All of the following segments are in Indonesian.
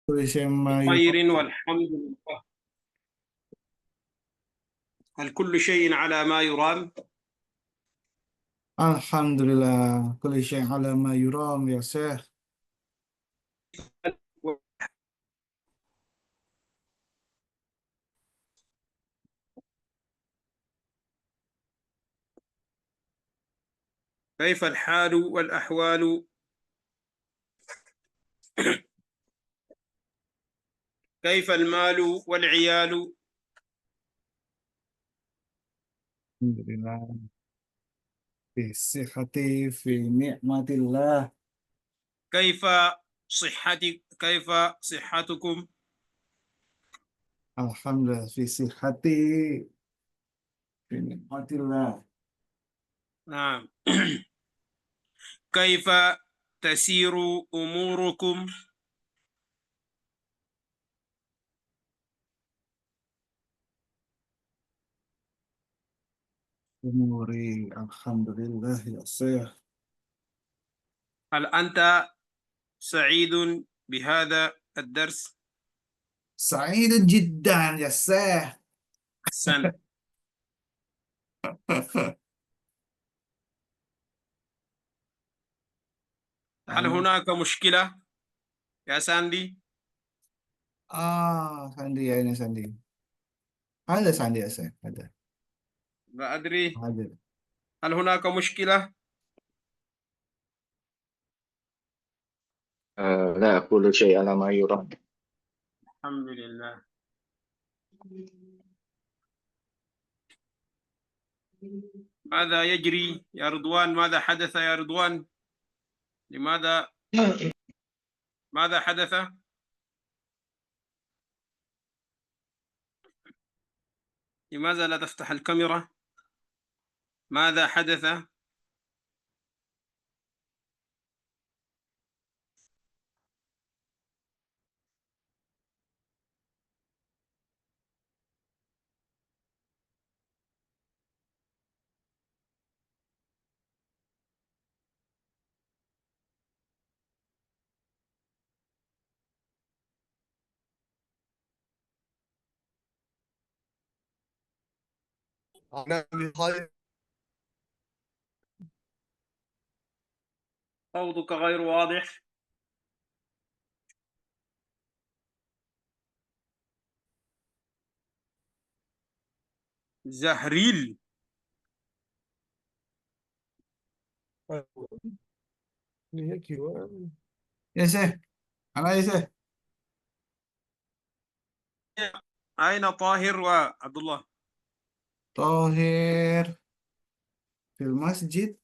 كل شيء ما بخير يرام. والحمد لله. هل كل شيء على ما يرام؟ الحمد لله كل شيء على ما يرام يا شيخ. كيف الحال والأحوال؟ كيف المال والعيال؟ الحمد لله في صحة في نعمة الله. كيف كيف صحتكم؟ الحمد لله في صحتي في نعمة الله. نعم. كيف تسير أموركم؟ أموري الحمد لله يا شيخ. هل أنت سعيد بهذا الدرس؟ سعيد جدا يا شيخ. سن. هل أنا هناك مشكلة يا ساندي؟ ساندي يا ini ساندي. Ada ساندي يا شيخ ada. لا أدري. Ada. هل هناك مشكلة؟ لا أقول شيء على ما يرام. الحمد لله. ماذا يجري يا رضوان؟ ماذا حدث يا رضوان؟ لماذا ماذا حدث؟ لماذا لا تفتح الكاميرا؟ ماذا حدث؟ أنا بخير. صوتك غير واضح. زهريل. يا شيخ أنا يا شيخ. أين طاهر وعبد الله؟ طاهر في المسجد.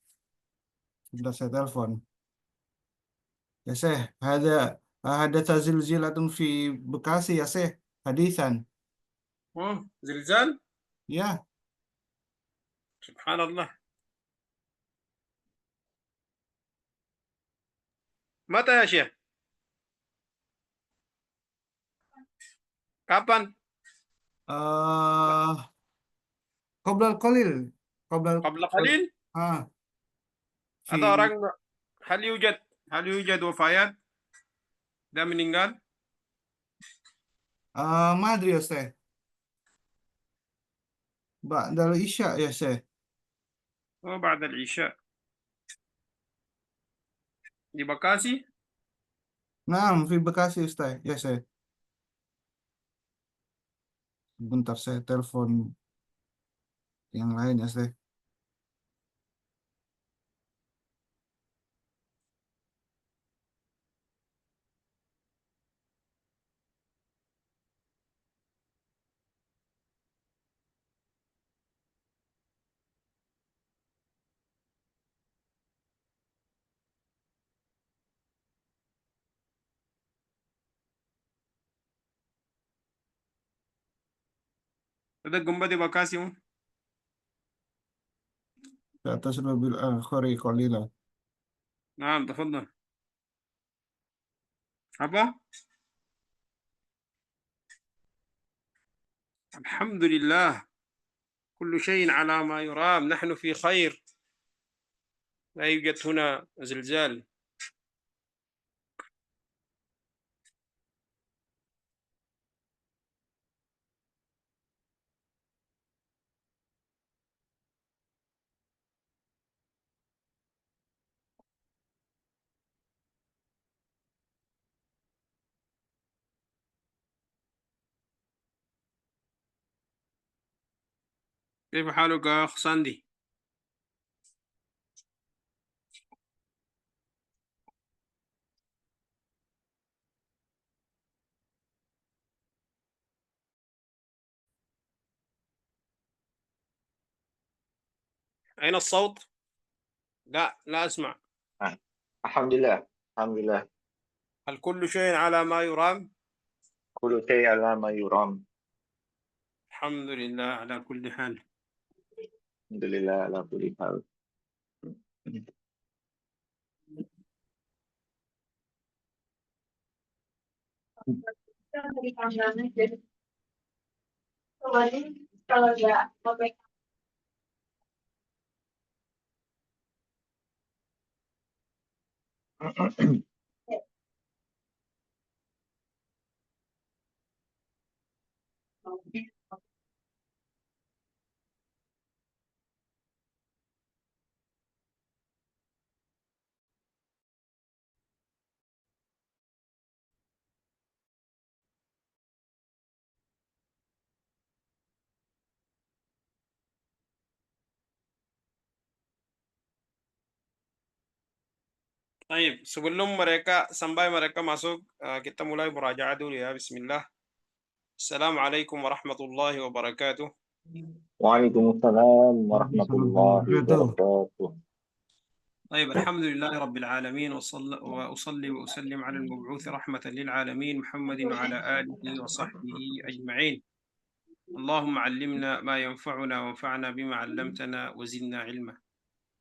sudah saya telepon يا شيخ. حدث زلزلة في بكاسي يا شيخ حديثا. زلزال. يا سبحان الله. متى يا شيخ؟ kapan؟ آه قبل القليل قبل قبل قليل. آه ada في orang hal yujad wafayat dan meninggal. ما أدري يا شيخ. بعد العشاء يا شيخ. بعد العشاء di Bekasi. نعم في بكاسي أستاذ يا شيخ. bentar saya telepon yang lain ya Steh. ada gempa di Bekasi. اتصل بالآخر قليلا. نعم تفضل. apa؟ الحمد لله كل شيء على ما يرام. نحن في خير. لا يوجد هنا زلزال. كيف حالك يا أخ ساندي؟ أين الصوت؟ لا أسمع. Ah, Alhamdulillah. Alhamdulillah. هل كل شيء على ما يرام؟ Kullu syai ala ma yuram. الحمد لله على كل حال. Alhamdulillah ala kulli hal. Kalau nggak mau طيب sebelum mereka masuk, kita mulai murajaah dulu ya. Bismillah. Assalamualaikum warahmatullahi wabarakatuh. Waalaikumsalam warahmatullahi wabarakatuh. wabarakatuh. طيب الحمد لله رب العالمين وأصلي وأسلم على المبعوث رحمة للعالمين محمد وعلى آله وصحبه أجمعين. اللهم علمنا ما ينفعنا وانفعنا بما علمتنا وزدنا علما.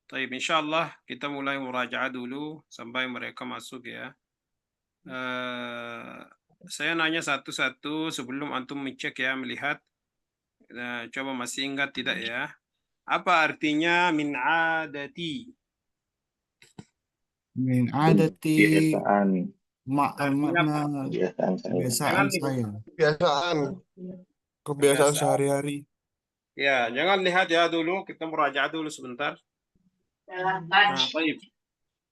طيب insyaallah kita mulai murajaah dulu sampai mereka masuk ya. Saya nanya satu-satu sebelum antum mencek ya, melihat. Coba masih ingat tidak ya? Apa artinya min adati? Min adati Kebiasaan, makna kebiasaan saya. kebiasaan saya. Kebiasaan. Kebiasaan sehari-hari. Ya, jangan lihat ya dulu, kita murajaah dulu sebentar. Nah, baik.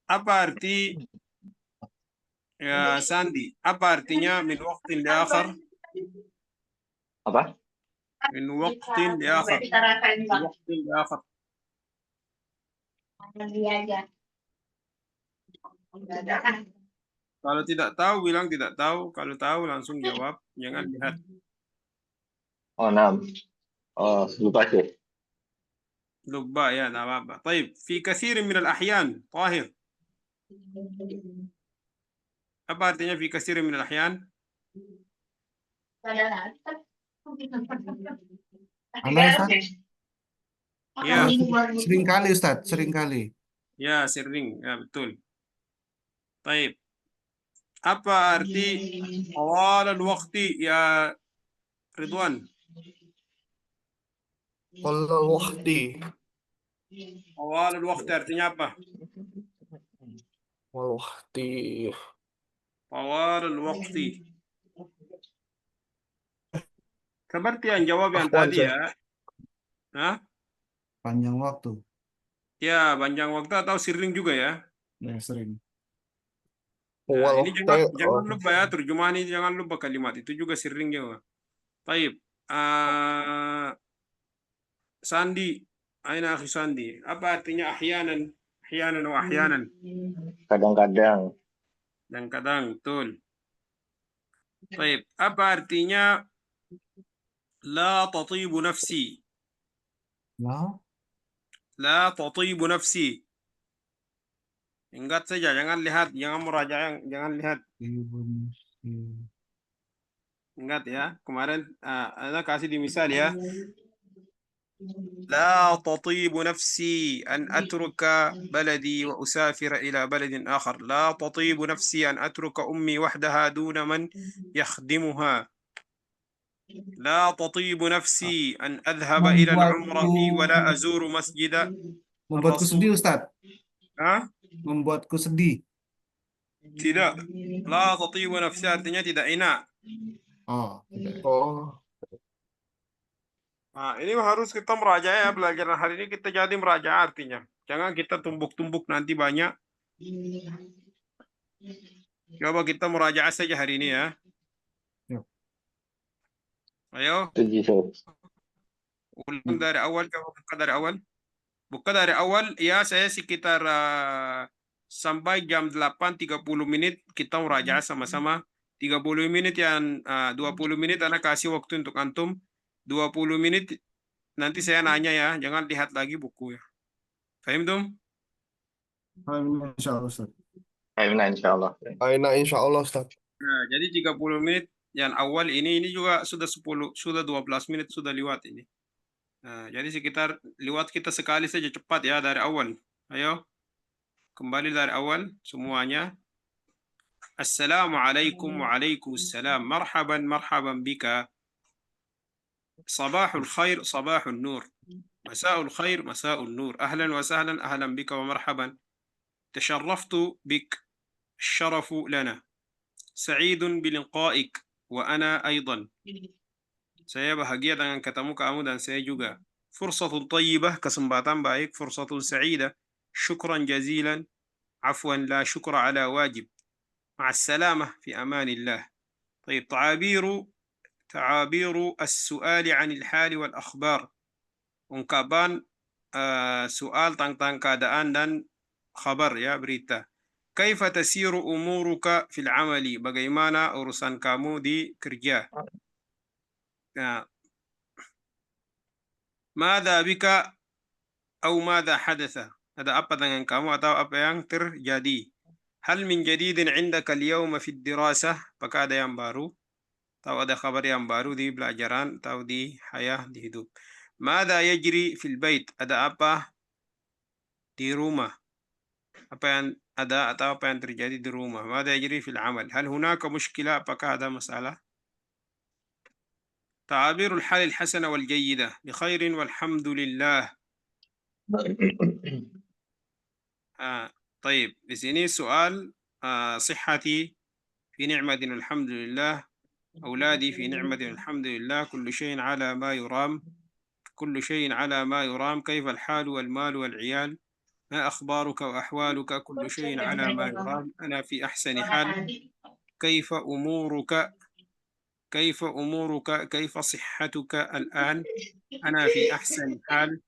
Apa arti ya Sandi? Apa artinya min waqtin li akhar? Apa? Min waqtin li akhar. Min waqtin li akhar. Kalau tidak tahu bilang tidak tahu, kalau tahu langsung jawab, jangan lihat. Oh, enam. Oh, lupa sih. لباء يا نبابة. طيب في كثير من الأحيان طاهر. apa artinya في كثير من الأحيان? Apa Ustaz? Ya. Sering kali Ustaz, sering kali. Ya, sering. Ya, betul. طيب. Apa arti awal al-waqti ya Ridwan? Kalau waktu. Awal al-waqti artinya apa? Kalau waktu. Awal al-waqti. Seperti yang jawab yang Akhwan, tadi Syekh. ya. Hah? Panjang waktu. Ya, panjang waktu atau sirring juga ya. Ya, sering. Nah, ini Waktu. jangan lupa ya, terjemahan ini jangan lupa kalimat itu juga sirring juga. Baik. Sandi, aina akhi Sandi. Apa artinya ahyanan? Ahyanan wa ahyanan. Kadang-kadang. Dan kadang, betul. Baik, apa artinya la tatibu nafsi? Nah, La tatibu nafsi. Ingat saja, jangan lihat, jangan murajaah, jangan lihat. Ingat ya, kemarin Ana kasih di misal ya. لا تطيب نفسي أن أترك بلدي وأسافر إلى بلد آخر. لا تطيب نفسي أن أترك أمي وحدها دون من يخدمها. لا تطيب نفسي أن أذهب إلى العمرة ولا أزور مسجد membuatku sedih Ustaz. ها؟ Membuatku sedih. tidak. لا تطيب نفسي artinya tidak enak. Oh, tidak. Oh. Nah, ini harus kita merajaah ya, pelajaran hari ini kita jadi merajaah artinya. Jangan kita tumbuk-tumbuk nanti banyak. Coba kita merajaah saja hari ini ya. Yuk. Ayo. Setuju, Syekh. Ulang dari awal, coba buka dari awal. Buka dari awal, ya saya sekitar sampai jam 8.30 menit kita merajaah sama-sama. 30 menit 20 menit anak kasih waktu untuk antum. 20 menit nanti saya nanya ya, jangan lihat lagi buku ya. Fahim dong? Insya Allah, Ustaz. Amin, insyaallah. Aina insya Allah Ustaz. Nah, jadi 30 menit yang awal ini juga sudah 12 menit sudah lewat ini. Nah, jadi sekitar lewat kita sekali saja cepat ya dari awal. Ayo, kembali dari awal semuanya. Assalamualaikum waalaikumsalam. Marhaban marhaban bika. Sabahul khair sabahul nur. Masa'ul khair masa'ul nur. Ahlan wa sahlan ahlan bika wa marhaban. Tasharraftu bik. الشرف لنا. سعيد بلقائك وأنا أيضا. Saya bahagia dengan ketemu kamu dan saya juga. Fursatun tayyibah, kesempatan baik. Fursatun sa'idah. Syukran jazilan. Afwan la syukra ala wajib. Ma'assalamah fi amanillah. طيب تعابير السؤال عن الحال والأخبار. Ungkapan soal tentang keadaan dan kabar ya, berita. Kaifa tasiru umuruka fil amali? Bagaimana urusan kamu di kerja? Nah, Mada bika atau mada hadatha? Ada apa dengan kamu atau apa yang terjadi? Hal min jadidin indaka al-yawma fi dirasah? Apakah ada yang baru? Atau ada kabar yang baru di pelajaran atau di hayah, di hidup? Mada yajri fil bait? Ada apa di rumah? Apa yang ada atau apa yang terjadi di rumah? Mada yajri fil amal? Hal hunaka mushkilah? Apakah ada masalah? تعابير الحال الحسنة والجيدة بخير والحمد لله. طيب di sini soal صحتي في نعمة الحمد لله. أولادي في نعمة الحمد لله. كل شيء على ما يرام. كل شيء على ما يرام. كيف الحال والمال والعيال؟ ما أخبارك وأحوالك؟ كل شيء على ما يرام. أنا في أحسن حال. كيف أمورك؟ كيف أمورك؟ كيف صحتك الآن؟ أنا في أحسن حال.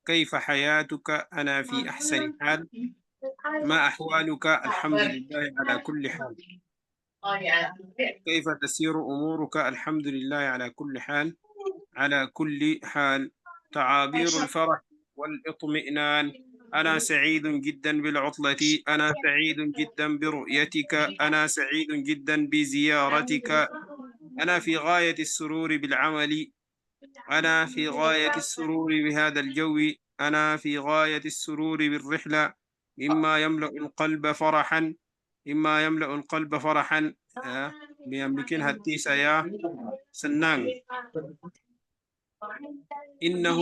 كيف حياتك؟ أنا في أحسن حال. ما أحوالك؟ الحمد لله على كل حال. كيف تسير أمورك؟ الحمد لله على كل حال. على كل حال. تعابير الفرح والإطمئنان. أنا سعيد جدا بالعطلة. أنا سعيد جدا برؤيتك. أنا سعيد جدا بزيارتك. أنا في غاية السرور بالعمل. أنا في غاية السرور بهذا الجو. أنا في غاية السرور بالرحلة. مما يملأ القلب فرحا. مما يملأ القلب فرحا. bikin hati saya senang. إنه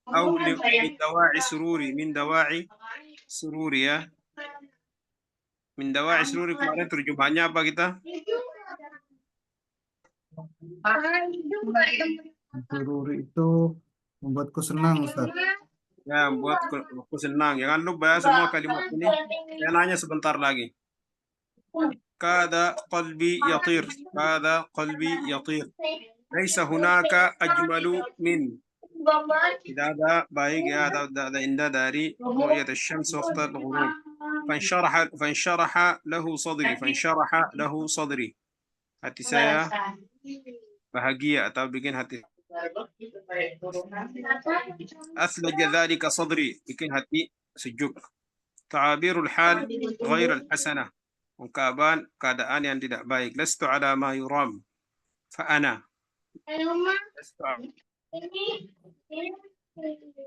أو من دواعي سروري. من دواعي سروري ya. من دواعي سروري kemarin terjemahannya apa kita? Sururi itu membuatku senang, Ustaz. Ya, buatku senang. Jangan lupa ya semua kalimat ini. Saya nanya sebentar lagi. Kada qalbi yatir. Kada qalbi yatir. Laisa hunaka ajmalu min. Tidak ada baik ya, ada indah dari ru'yat asy-syams waqta al-ghurub. Fansharaha lahu sadri. Fansharaha lahu sadri. Hati saya bahagia atau bikin hati أثلج ذلك صدري. bikin hati sejuk. تعابير الحال غير الحسنة. ungkapan keadaan yang tidak baik. لست على ما يرام. فأنا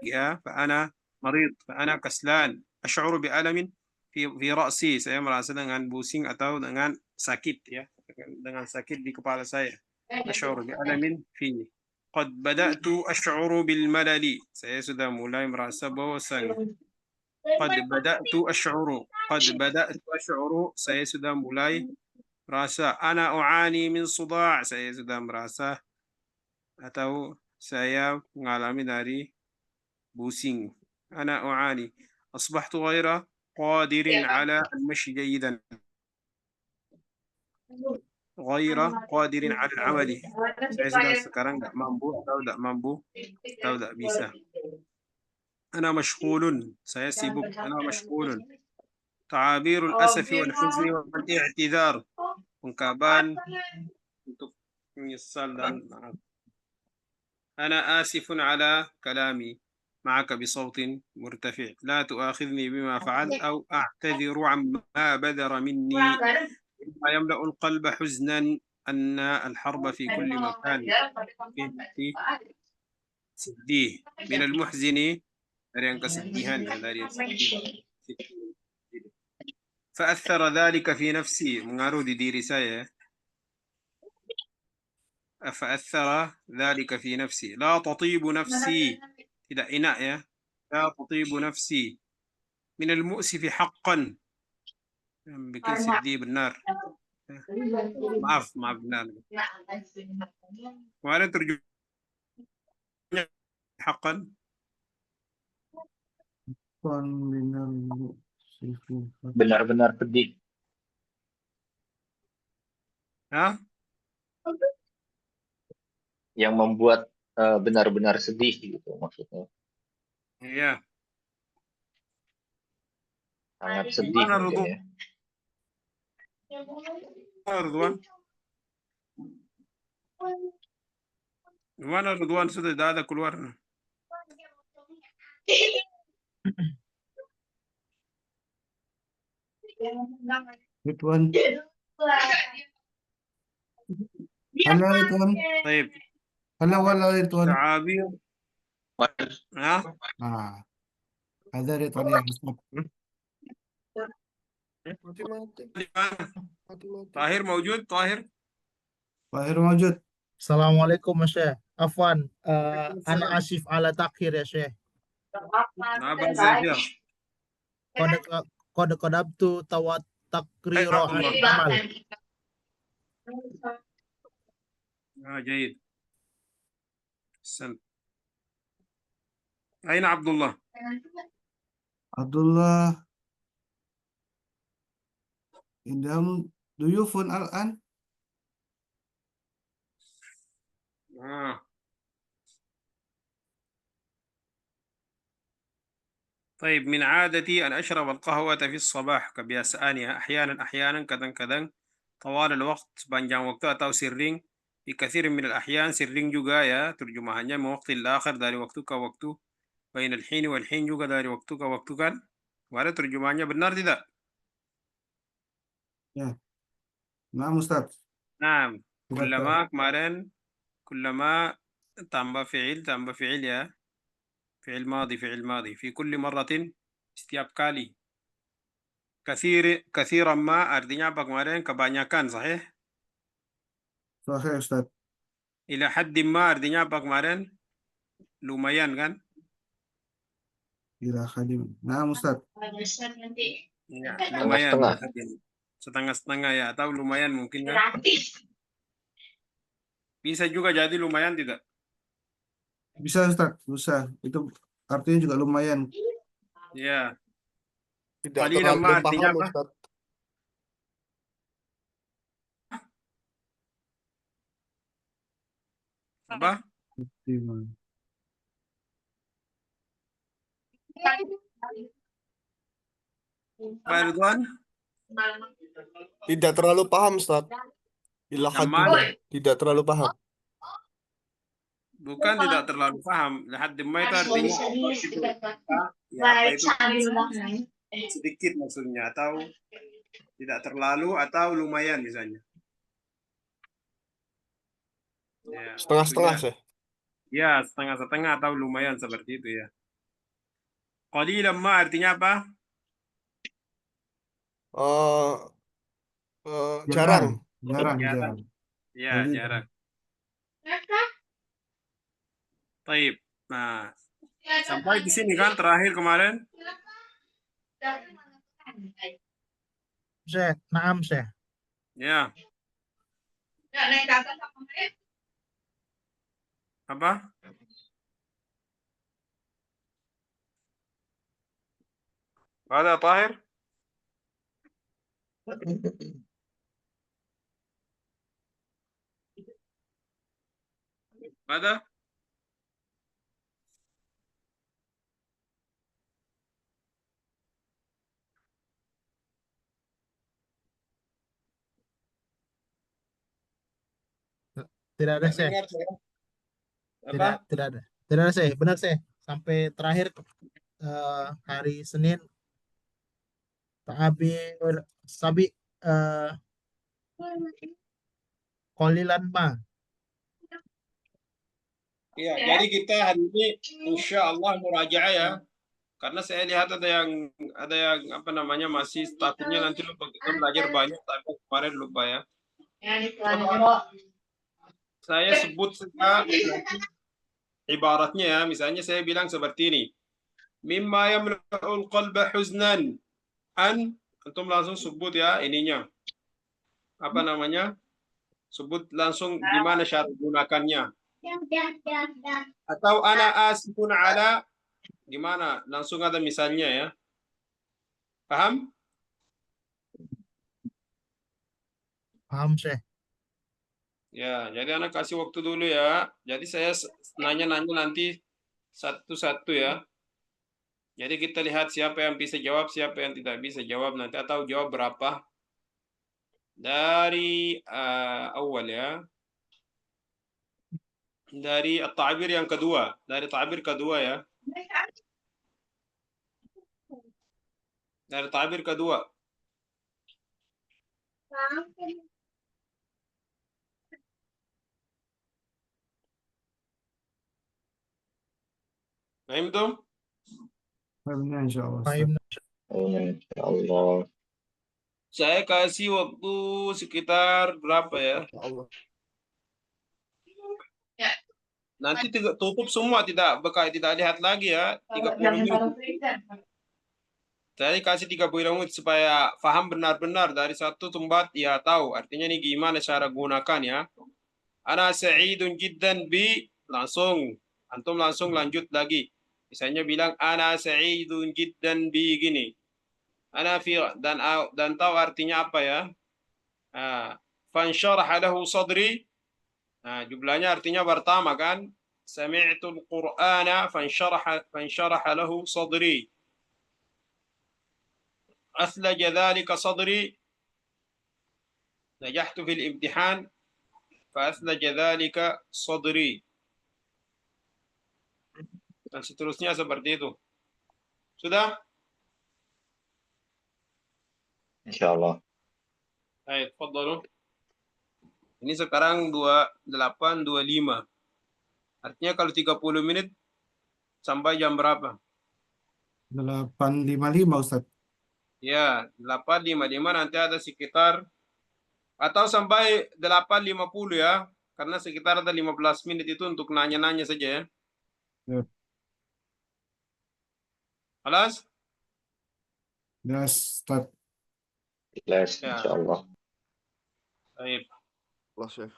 ya فأنا مريض. فأنا كسلان. أشعر بألم في رأسي. Saya merasa dengan pusing atau dengan sakit ya, dengan sakit di kepala saya. أشعر بألم فيه. قد بدأت أشعر بالملل. Saya sudah mulai merasa bosan. قد بدأت أشعر. Saya sudah mulai merasa. أنا أعاني من صداع. Saya sudah merasa atau saya mengalami dari pusing. أنا أعاني. أصبحت غير قادر على المشي جيدا. ghaira qadirin 'ala al-'amali. Saya sudah sekarang tidak mampu atau tidak mampu atau tidak bisa. Ana mashghulun, saya sibuk. Ana mashghulun. Ta'abirul asafi wal huzni wal i'tidhar. Ungkapan untuk menyesal dan maaf. Ana asifun ala kalami معك بصوت مرتفع لا تؤاخذني بما فعلت أو أعتذر عما بدر مني ما يملأ القلب حزنا أن الحرب في كل مكان في سديه من المحزن dari yang kesedihan ya dari yang sedih. فأثر ذلك في نفسي mengaruh di diri saya. فأثر ذلك في نفسي لا تطيب نفسي tidak enak ya. لا تطيب نفسي من المؤسف حقا yang bikin sedih benar. Maaf benar. Kemarin terjemahnya حقا Kon minal musrifin. Benar-benar sedih. ha? Yang membuat benar-benar sedih gitu maksudnya. Iya. Sangat sedih Gimana mungkin Ridwan? ya. Ridwan? Gimana Ridwan sudah ada keluar? Ridwan. Halo Ridwan. طيب Halo Ridwan. تعابير ها Ada Ridwan ya Ustaz. طاهر موجود طاهر Bahir Mawjud. Assalamualaikum Mas Syekh. Afwan, ana asif ala takhir ya Syekh. ما بنزل فيها Qad qadabtu tawat takriru حياكم الله. amal. جيد أحسنت. أين عبد الله؟ Abdullah. Indahum duyufun al-an. طيب من عادتي أن أشرب القهوة في الصباح kebiasaannya أحيانا kadang-kadang طوال الوقت panjang waktu atau sering في كثير من الأحيان sering juga ya terjemahannya من وقت الآخر dari waktu ke waktu بين الحين والحين juga dari waktu ke waktu kan kemarin terjemahannya benar tidak? Nah Ustaz. Nah Tidak كلما kemarin كلما tambah fi'il ya fi'il ماضي في كل مرة setiap kali kathiran ma artinya apa kemarin kebanyakan sahih Sahih Ustaz. ila haddin ma artinya apa kemarin lumayan kan Ila khadim. Nah Ustaz. ya, lumayan Setengah-setengah. setengah-setengah ya atau lumayan mungkin kan bisa juga jadi lumayan tidak Bisa Ustaz, bisa. Itu artinya juga lumayan. ya Tidak Qalilan terlalu ma artinya paham apa? Ustaz. Apa? Pak Ridwan? Tidak terlalu paham Ustaz. Ila Yang mana? haddin. Tidak terlalu paham. Bukan tidak terlalu paham. Haddin ma itu artinya ya, apa itu sedikit maksudnya atau tidak terlalu atau lumayan misalnya. Ya, Setengah-setengah maksudnya- sih. Ya, setengah-setengah atau lumayan seperti itu ya. Qalilan ma artinya apa? Jarang. Jarang. Ya, Qalilan. jarang. Taib. Nah, sampai di sini kan terakhir kemarin. Syekh, naam Syekh. Ya, apa? Ada Tahir? ماذا؟ Tidak ada Nggak Syekh. dengar saya. Apa? Tidak ada. Tidak ada Syekh. Benar Syekh. Sampai terakhir hari Senin ta'abir sabi eh qalilan ma. Iya, jadi kita hari ini insya Allah murajaah ya. Karena saya lihat ada yang apa namanya masih statusnya nanti lupa, kita belajar banyak tapi kemarin lupa ya. Coba saya sebut saja nanti ibaratnya ya. Misalnya saya bilang seperti ini. Mimma yamla'ul qalba huznan. Antum langsung sebut ya ininya. Apa namanya? Sebut langsung gimana syarat gunakannya. Atau ana asifun ala gimana? Langsung ada misalnya ya. Paham? Paham Syekh. Ya, jadi anak kasih waktu dulu ya. Jadi saya nanya-nanya nanti satu-satu ya. Jadi kita lihat siapa yang bisa jawab, siapa yang tidak bisa jawab nanti atau jawab berapa dari awal ya. Dari tabir yang kedua, dari tabir kedua ya. Dari tabir kedua. Fahimtum? Fahimnya insya Allah Ustaz. Paham. Insyaallah. Saya kasih waktu sekitar berapa ya? Ya Allah. Nanti tutup semua, tidak lihat lagi ya. 30 menit. Saya kasih 30 menit supaya paham benar-benar dari satu tempat ya tahu. Artinya ini gimana cara gunakan ya. Ana sa'idun jiddan bi langsung. Antum langsung lanjut lagi. Misalnya bilang ana sa'idun jiddan bi gini. Ana fi dan tahu artinya apa ya. Fansyaraha lahu sadri. Nah, jumlahnya artinya pertama kan. Sami'tul Qur'ana fansyaraha lahu sadri. أثلج ذلك صدري نجحت في الامتحان فأثلج ذلك صدري dan seterusnya seperti itu. Sudah? Insyaallah. Baik, tafadhalu. Ini sekarang 28.25. Artinya kalau 30 menit sampai jam berapa? 8.55 Ustaz. Ya, 8.55 nanti ada sekitar atau sampai 8.50 ya. Karena sekitar ada 15 menit itu untuk nanya-nanya saja ya. Ya. Alas? Ya Ustaz. Ikhlas Ya. insyaallah. Baik. Allah Syekh.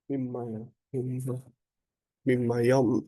Mimma ya. Mimma yom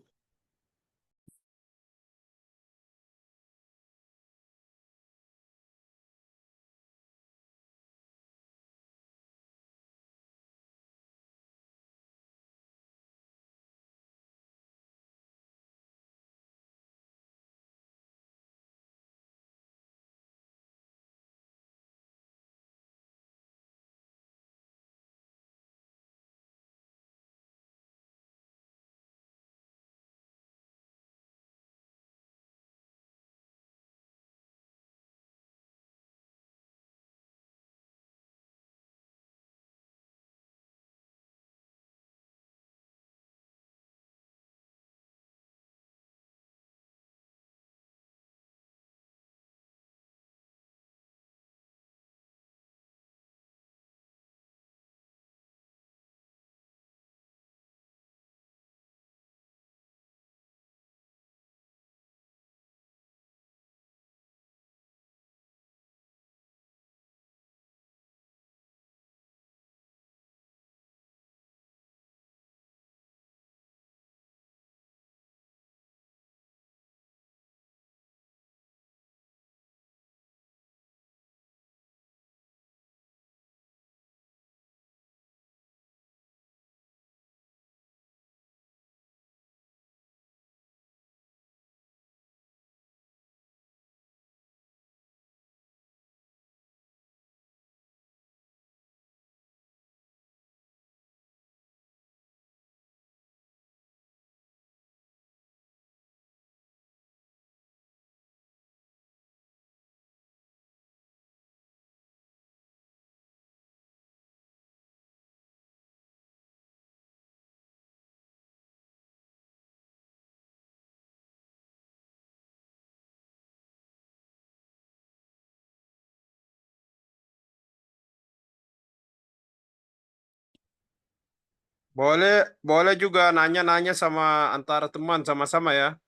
Boleh, boleh juga nanya-nanya sama antara teman sama-sama ya.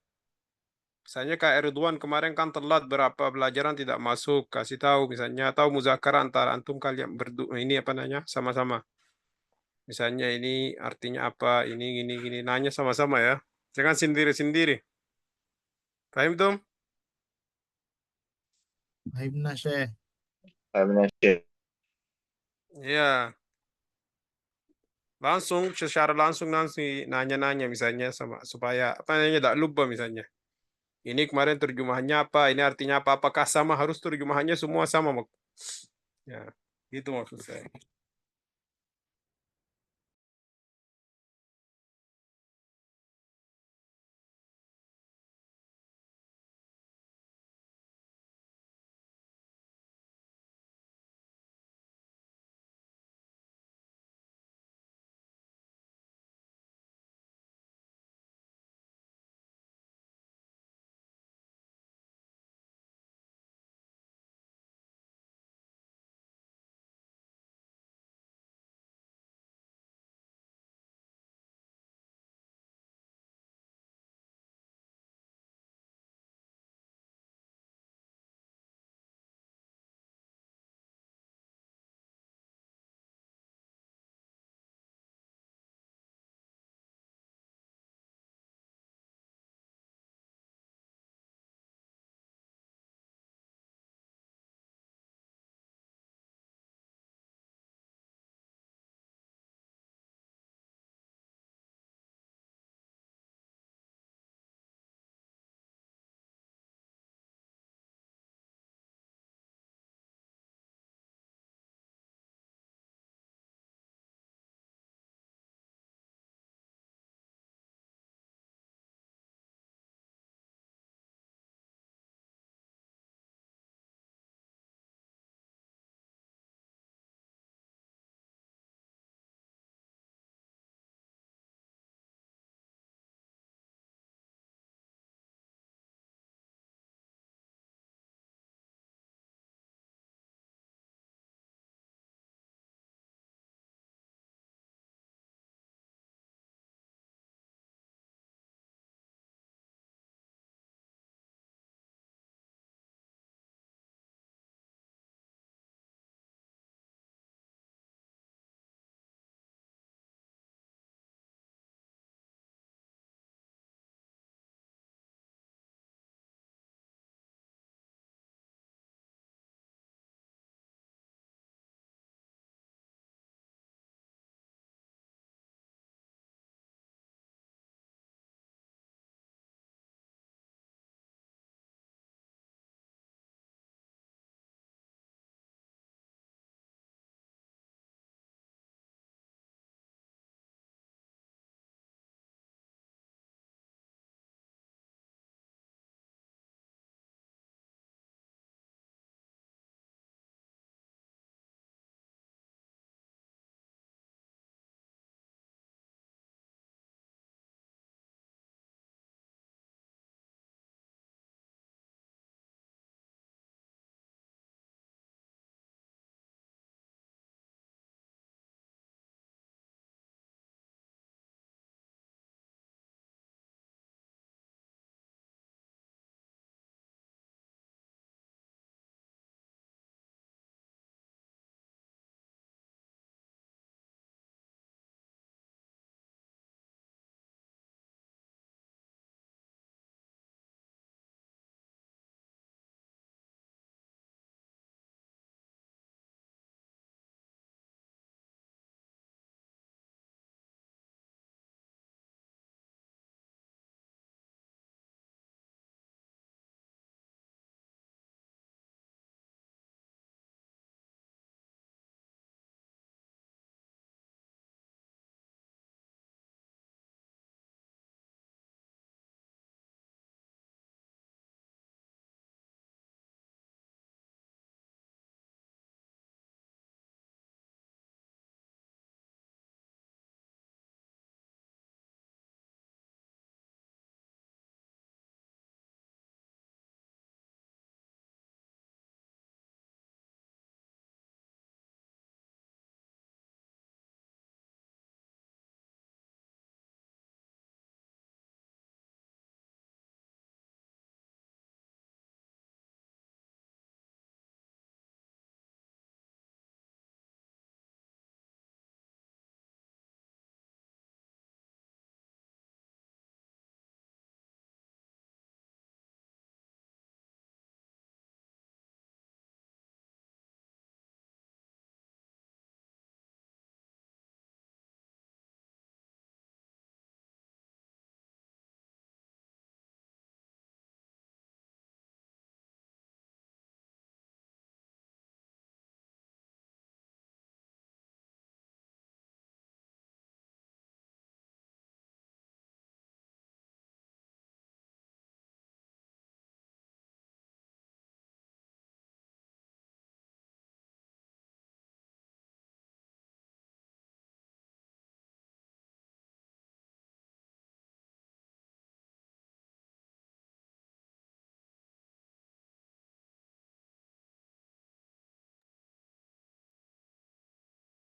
Misalnya kayak Ridwan kemarin kan telat berapa pelajaran tidak masuk, kasih tahu misalnya tahu muzakarah antara antum kalian berdua ini apa namanya sama-sama. Misalnya ini artinya apa, ini gini nanya sama-sama ya. Jangan sendiri-sendiri. Paham tuh? Fahimna Syekh. Paham, Syekh. Iya, langsung secara langsung nanti nanya-nanya misalnya sama supaya apa namanya tidak lupa misalnya. Ini kemarin terjemahannya apa? Ini artinya apa? Apakah sama? Harus terjemahannya semua sama, Mak? Ya, itu maksud saya.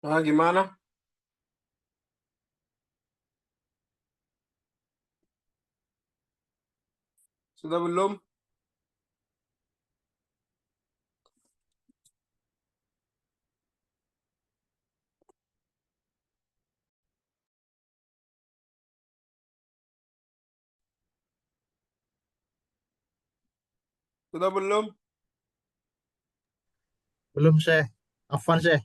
Ah, gimana? Sudah belum? Sudah belum? Belum, Syekh. Afwan, Syekh.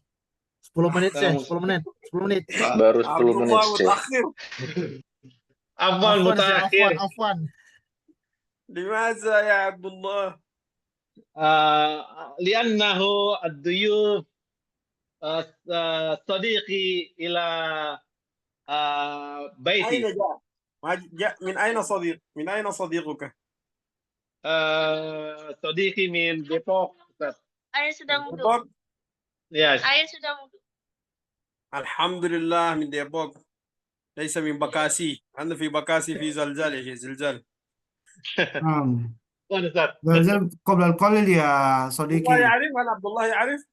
10 menit, Syekh. 10 menit. 10 menit. Baru 10 menit, Abdullah Syekh. mutakhir. Afwan Afwan, Syekh. mutakhir. Afwan. Limaza ya Abdullah? لأنه الضيوف صديقي إلى بيتي. أين جاء؟ من أين صديق؟ من أين صديقك؟ صديقي من Depok, Ustaz. Ayah sedang wudhu. Depok? Yes. Ayah sedang wudhu. الحمد لله من ديبوك، ليس من بكاسي. عندنا في بكاسي في زلزال يا شيخ، زلزال. Ustaz. زلزال قبل القليل يا الله صديقي. يعرف، هل عبد الله يعرف؟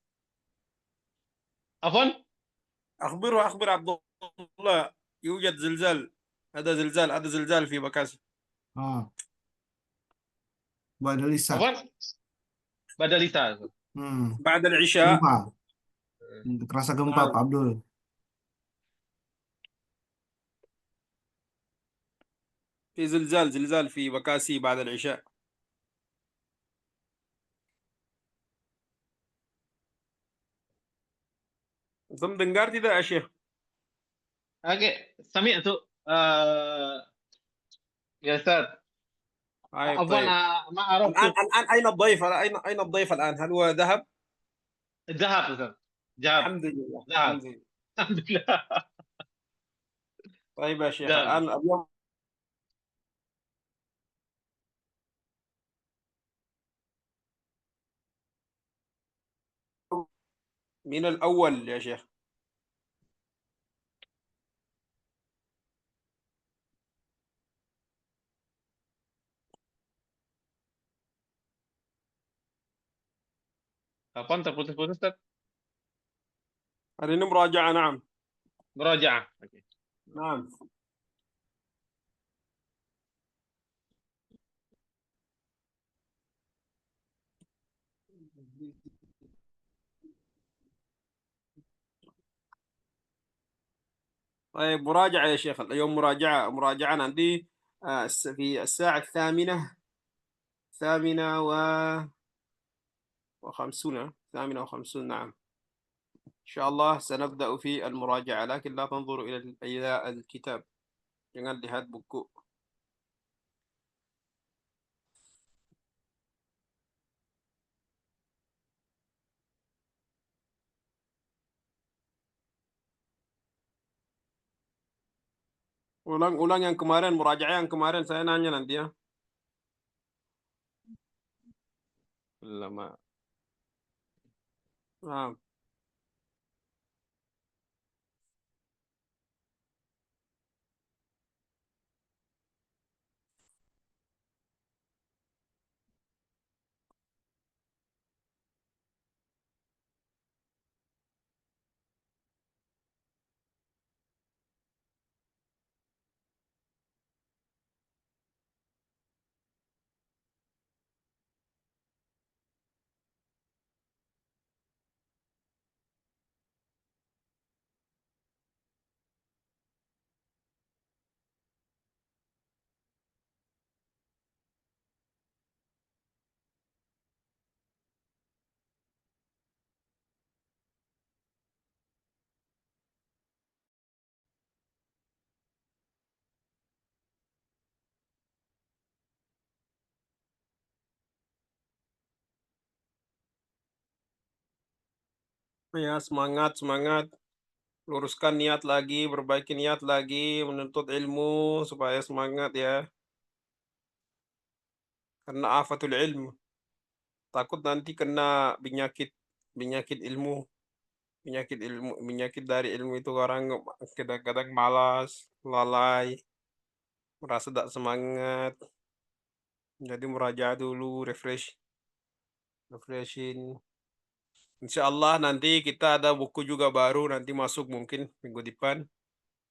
Afwan? أخبر عبد الله يوجد زلزال. هذا زلزال في بكاسي. Badalisa. Afwan? Badalisa. بعد العشاء. Gempa. Kerasa gempa, Pak Abdul. في زلزال في بكاسي بعد العشاء. أنتم dengar tidak يا شيخ؟ Oke, سمعت يا أستاذ. طيب. أفضل ما عرفت. الآن أين الضيف؟ أين الضيف الآن؟ هل هو ذهب؟ ذهب أستاذ. ذهب. الحمد لله. ذهب. الحمد لله. طيب يا شيخ، ذهب. الآن اليوم من الأول يا شيخ. Apaan terputus-putus Ustaz? hari ini murajaah. نعم. مراجعة. نعم. طيب مراجعة يا شيخ، اليوم مراجعة عندي في الساعة 8:50. نعم. إن شاء الله سنبدأ في المراجعة، لكن لا تنظروا إلى الكتاب. Jangan lihat buku. Ulang yang kemarin, murajaah yang kemarin saya nanya nanti ya. Lama. Nah. Ya, semangat. Luruskan niat lagi, perbaiki niat lagi, menuntut ilmu supaya semangat ya. Karena afatul ilmu. Takut nanti kena penyakit ilmu. Penyakit dari ilmu itu orang kadang-kadang malas, lalai, merasa tak semangat. Jadi merajaah dulu, refreshing. Insya Allah nanti kita ada buku juga baru nanti masuk mungkin minggu depan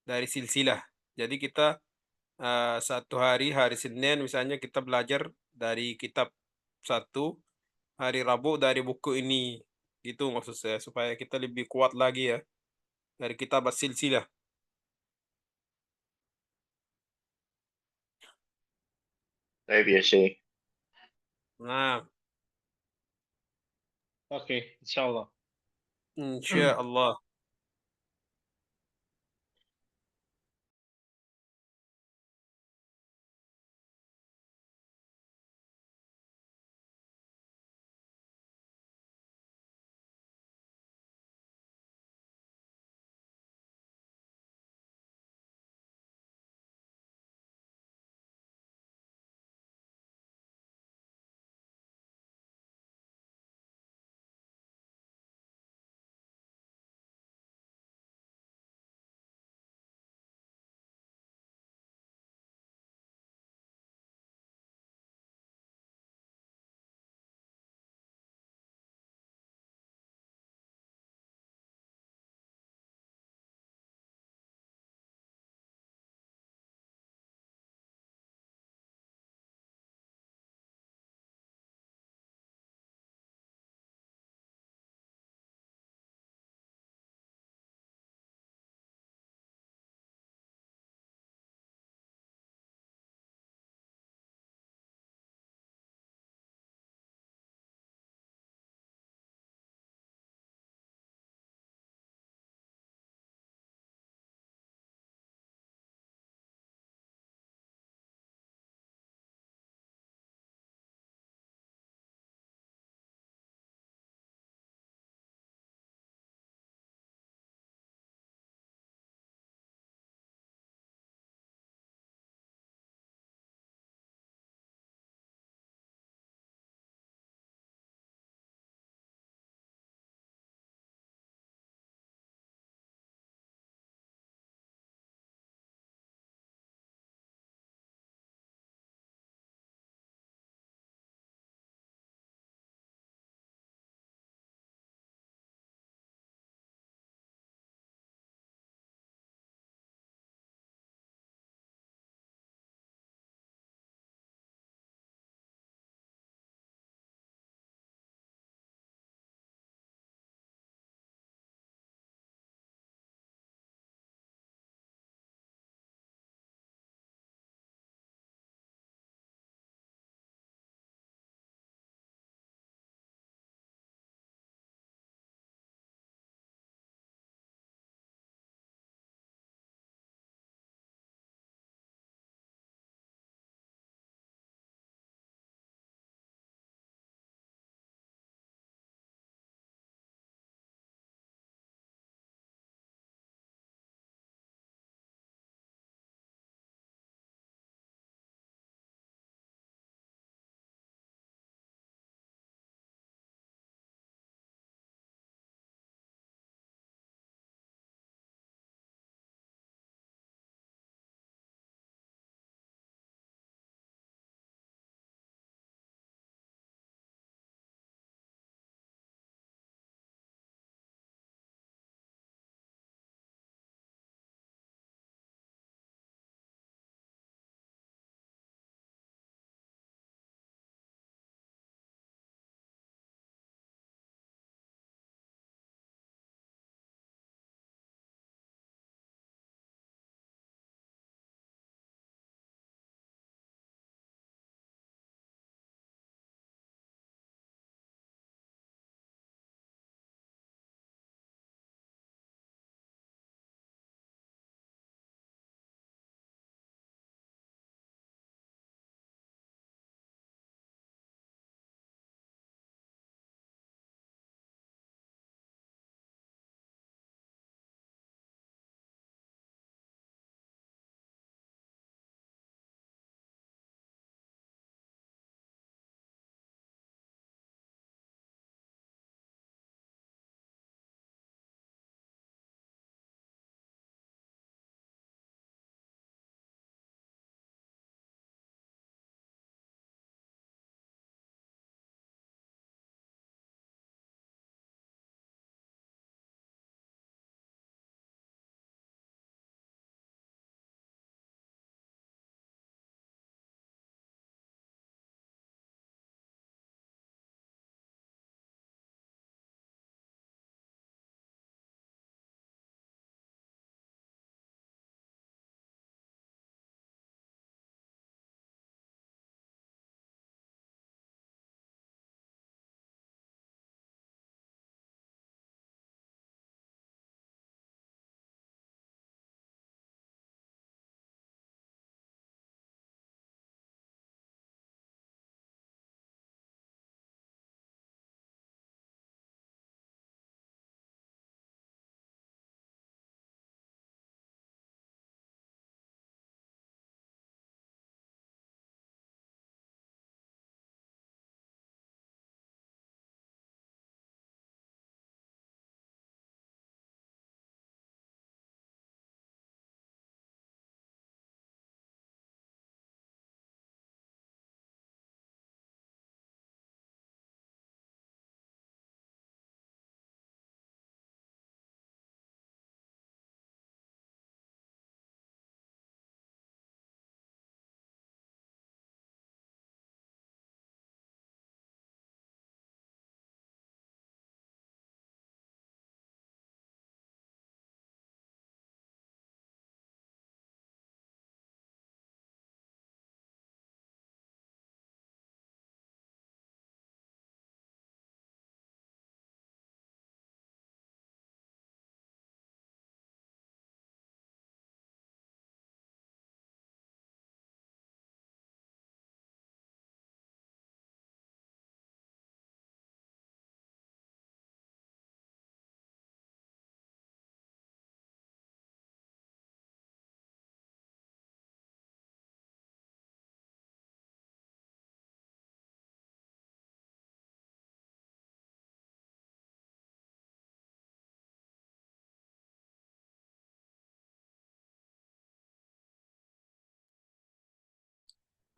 dari silsilah. Jadi kita satu hari Senin misalnya kita belajar dari kitab satu, hari Rabu dari buku ini. Gitu maksud saya supaya kita lebih kuat lagi ya dari kitab silsilah. Baik ya, Syekh. Nah, Oke, insya Allah. insya Allah.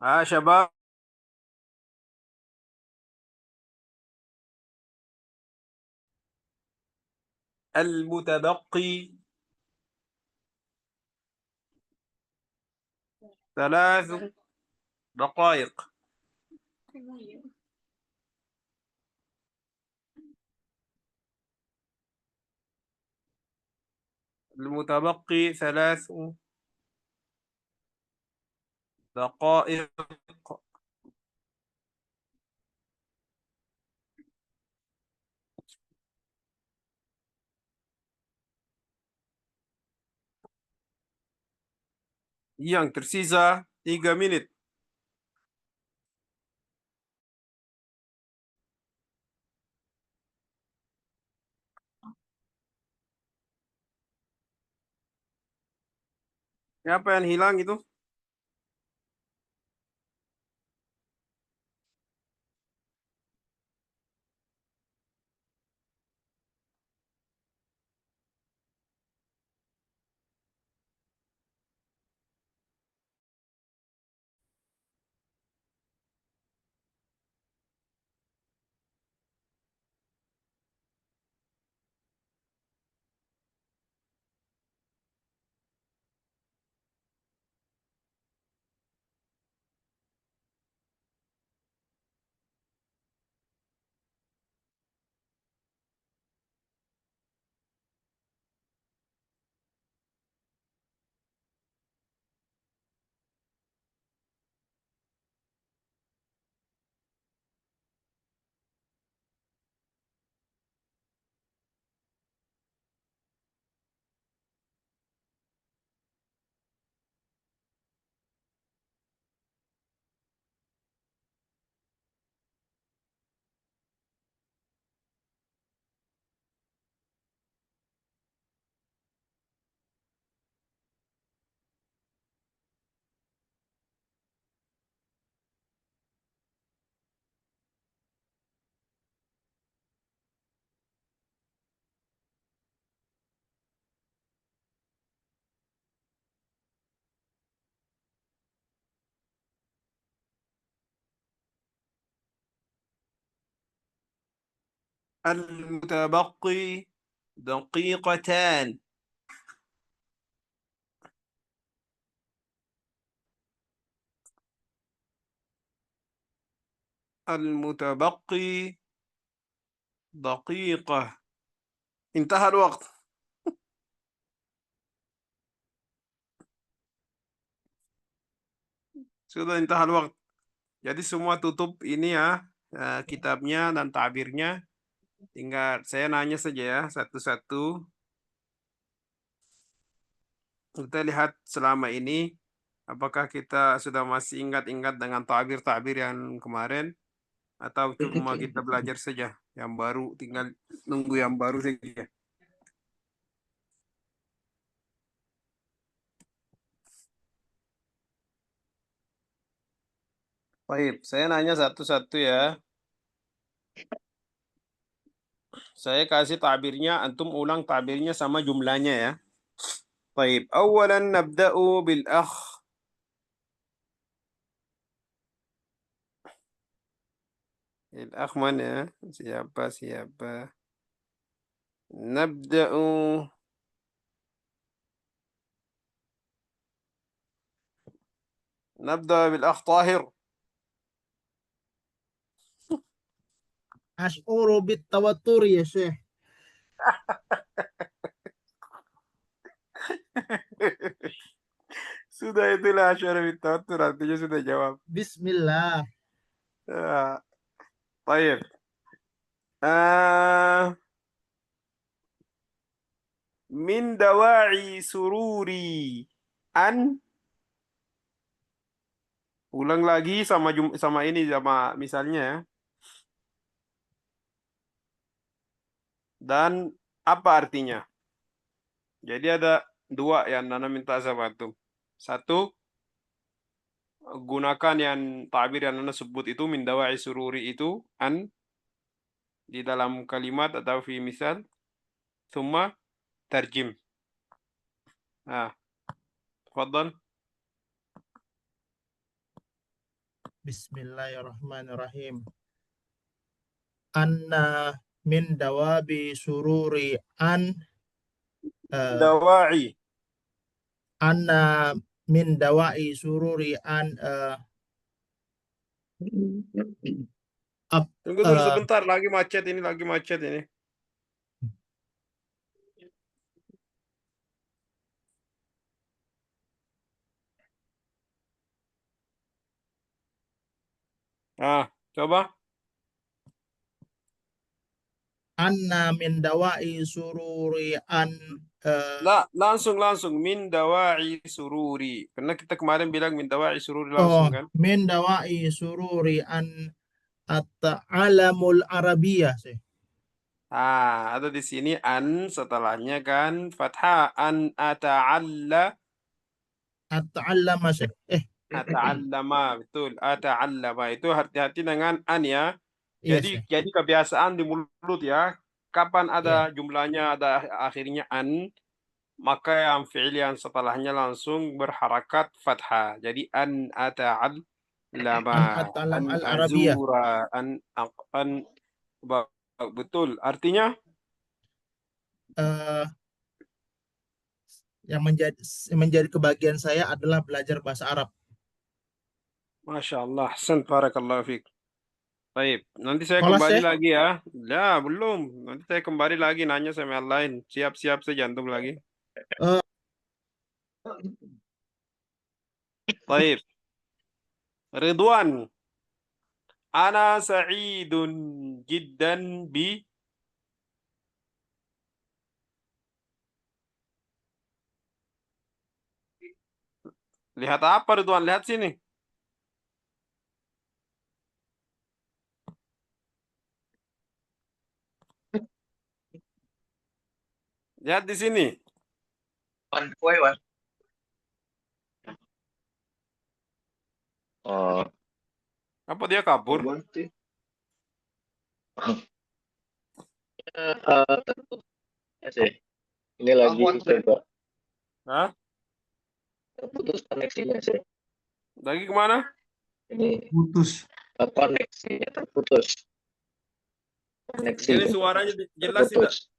شباب. المتبقي 3 دقائق. المتبقي 3 دقائق. Yang tersisa 3 menit. Siapa yang hilang itu? المتبقي 2 دقيقة. المتبقي 1 دقيقة. انتهى الوقت. Sudah intahal waktu. Jadi semua tutup ini ya, kitabnya dan tabirnya. Tinggal saya nanya saja ya, satu-satu. Kita lihat selama ini, apakah kita sudah masih ingat-ingat dengan tabir-tabir yang kemarin, atau cuma kita belajar saja. Yang baru, tinggal nunggu yang baru saja. Baik, saya nanya satu-satu ya. Saya kasih tabirnya, antum ulang tabirnya sama jumlahnya ya. Baik, awalan nabda'u bil akh. Bil akh mana? Siapa? Nabda'u. نبدأ بالأخ طاهر. Ash'uru bit tawatur ya Syekh. Sudah itulah asyara bitawatur, artinya sudah jawab. Bismillah. Baik. Min dawa'i sururi an. Ulang lagi sama ini sama misalnya ya. Dan apa artinya? Jadi ada 2 yang Nana minta sama antum. 1, gunakan yang tabir yang Nana sebut itu min dawa'i sururi itu an di dalam kalimat atau fi misal. Thumma tarjim. Tafadhal. Bismillahirrahmanirrahim. Anna min dawabi sururi Dawa'i. anna min dawai sururi Tunggu dulu sebentar, lagi macet ini. Coba. anna min dawai sururi Langsung min dawa'i sururi. Karena kita kemarin bilang min dawa'i sururi langsung kan? min dawai sururi at-ta'alamul arabiyah sih. Ada di sini an setelahnya kan fathah an At-ta'allama sih. ata'allama, betul. Ata'allama itu hati-hati dengan an ya. Iya Jadi sih. jadi kebiasaan di mulut ya. Kapan ada Iya. jumlahnya ada akhirnya an, maka yang fi'il yang setelahnya langsung berharakat fathah. Jadi an ata'allama, An at-ta'allam an al-arabiyah. azura, betul. Artinya Yang menjadi kebahagiaan saya adalah belajar bahasa Arab. Masya Allah, barakallahu fiik. Baik, nanti saya Kholas kembali ya? lagi ya. Ya, belum. Nanti saya kembali lagi nanya sama yang lain. Siap-siap saya jantung lagi. Baik. Ridwan. Ana sa'idun jiddan bi. Lihat apa Ridwan? Lihat sini. Lihat di sini. Oh, Apa dia kabur? ya sih. Ini lagi coba Hah? terputus koneksinya sih. Lagi kemana? Ini Putus. koneksinya terputus. Ini suaranya jelas tidak? terputus.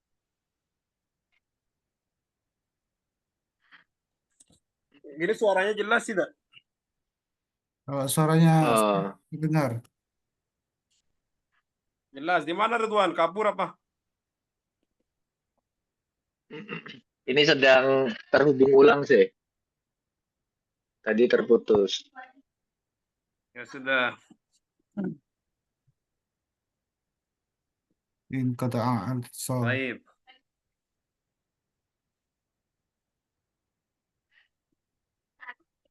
Ini suaranya jelas tidak? Kalau suaranya Oh, dengar. Jelas. Di mana Ridwan? Kabur apa? ini sedang terhubung ulang sih. Tadi terputus. Ya sudah. Inqata'al atsal. Baik.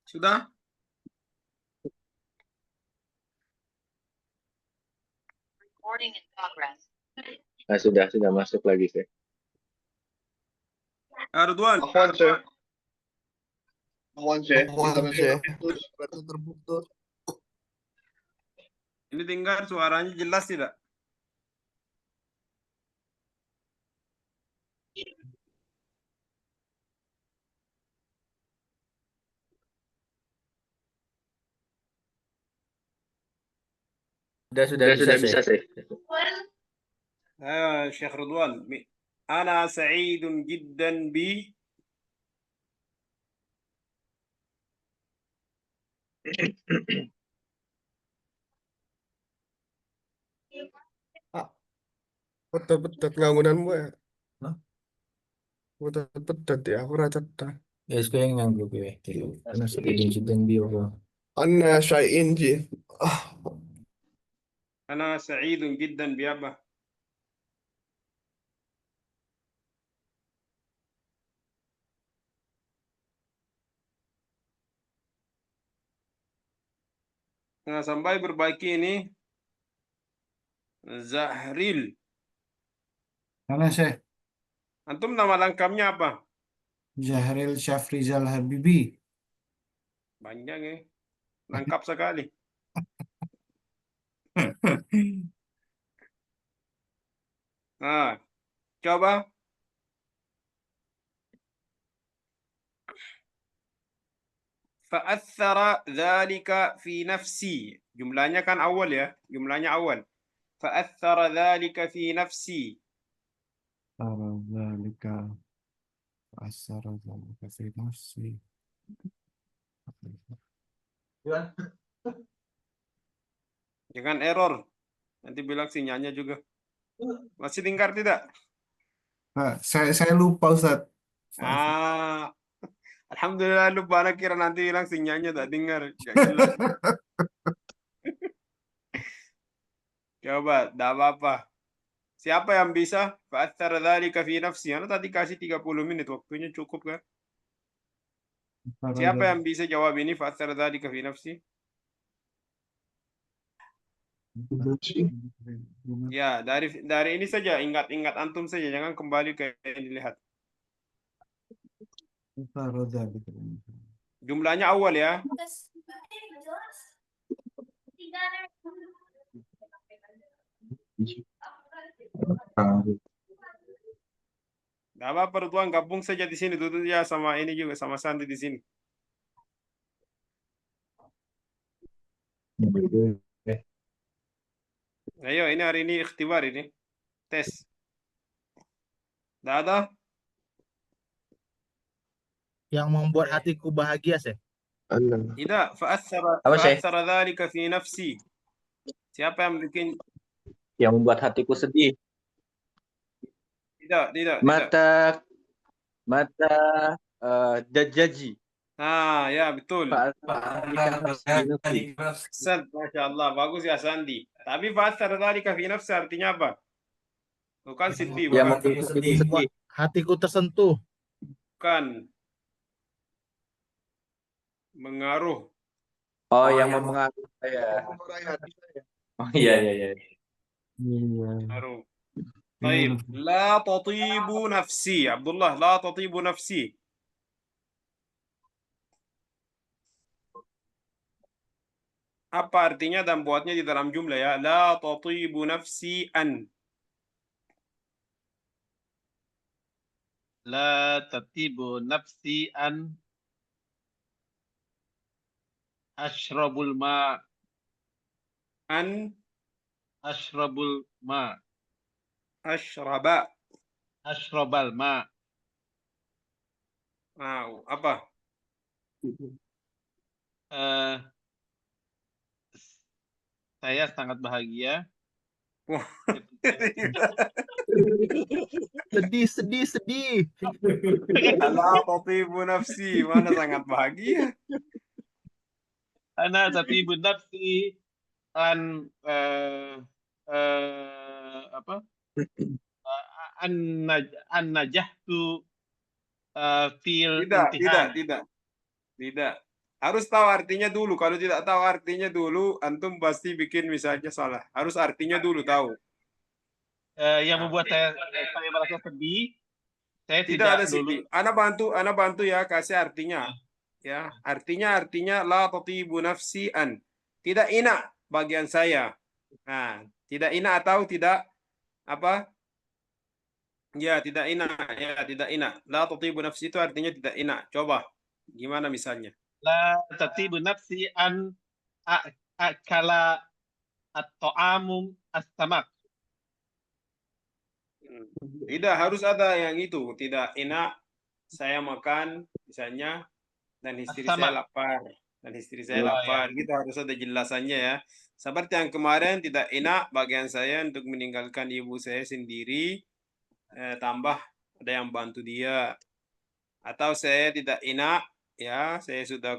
Sudah? Nah, sudah masuk lagi sih. Ridwan. Terputus. Ini dengar suaranya jelas tidak? Sudah bisa sih. Syekh Ridwan. Ana sa'idun jiddan bi. Petet-petet nganggunanmu ya. Petet-petet ya, aku rasa cetak. Yes, ko yung nganggo ko eh. Ano sa din biyo ko. Anna syai'in ji. Ana sa'idun jiddan bi apa? Nah, sampai berbaiki ini Zahril. Mana Syekh? Antum nama lengkapnya apa? Zahril Syafrizal Habibi. Panjang ya. Lengkap sekali. Nah, coba. Fa'athara dzalika fi nafsi. Jumlahnya kan awal ya, jumlahnya awal. Fa'athara dzalika fi nafsi. Asara zalika. Asara zalika fi nafsi. Jangan error. Nanti bilang sinyalnya juga. Masih dengar tidak? Saya lupa Ustaz. Ah, alhamdulillah lupa. Anak kira nanti bilang sinyalnya tak dengar. Gak jelas. Coba, tak apa-apa. Siapa yang bisa? Fa'athara dzalika fi nafsi. Anda tadi kasih 30 menit. Waktunya cukup kan? Siapa yang bisa jawab ini? Fa'athara dzalika fi nafsi. Ya, dari ini saja. Ingat-ingat antum saja. Jangan kembali ke yang dilihat. Asara zalika. Jumlahnya awal ya. Gak apa-apa, Ridwan, gabung saja di sini. Duduk ya sama ini juga, sama Sandi di sini. Ayo, ini hari ini ikhtibar ini. Tes. Tidak ada? Yang membuat hatiku bahagia, Syekh. Allah. Tidak. Apa, Syekh? Fa'athara dzalika fi nafsi. Siapa yang bikin? Yang membuat hatiku sedih. Tidak. Mata dajaji. Ah, ya betul. Fa'athara Ahsan, Masya Allah. Bagus ya, Sandi. Tapi fa'athara dzalika fi nafsi artinya apa? Bukan sedih, yang bukan. membuat sedih. Membuat hatiku tersentuh. Bukan. Mengaruh. Oh, yang mempengaruhi saya. Oh, iya. Iya. Mengaruh. Baik. La tatibu nafsi. Abdullah, la tatibu nafsi. Apa artinya dan buatnya di dalam jumlah ya? La tatibu nafsi an. لا تطيب نفسي أن أشرب الماء An أشرب الماء ashraba. أشرب الماء. Apa? Saya sangat bahagia. Wah. Sedih. La tatibu nafsi. Mana sangat bahagia. Ana tatibu nafsi an apa? An najahtu fil imtihan. Tidak. Harus tahu artinya dulu. Kalau tidak tahu artinya dulu, antum pasti bikin misalnya salah. Harus artinya dulu tahu. Yang membuat saya merasa sedih. Saya Tidak ada dulu. sedih. Ana bantu ya, kasih artinya. Ya, artinya la tatibu nafsi an. Tidak enak bagian saya. Nah, tidak enak atau tidak apa? Ya, tidak enak. Ya, tidak enak. La tatibu nafsi itu artinya tidak enak. Coba. Gimana misalnya? La tatibu nafsi an akala at-ta'amu as-samak. Tidak, harus ada yang itu. Tidak enak saya makan misalnya dan istri saya lapar. Gitu harus ada jelasannya ya. Seperti yang kemarin, tidak enak bagian saya untuk meninggalkan ibu saya sendiri, tambah ada yang bantu dia. Atau saya tidak enak, ya saya sudah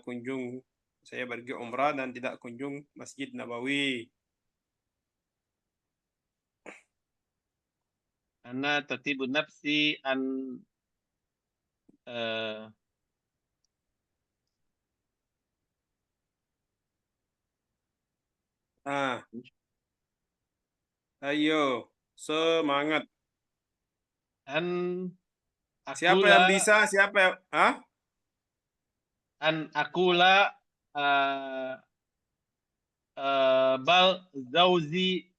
saya pergi umrah dan tidak kunjung Masjid Nabawi. Ana tatibu nafsi an Ayo, semangat. Siapa yang bisa? Siapa yang an akula bal zauzi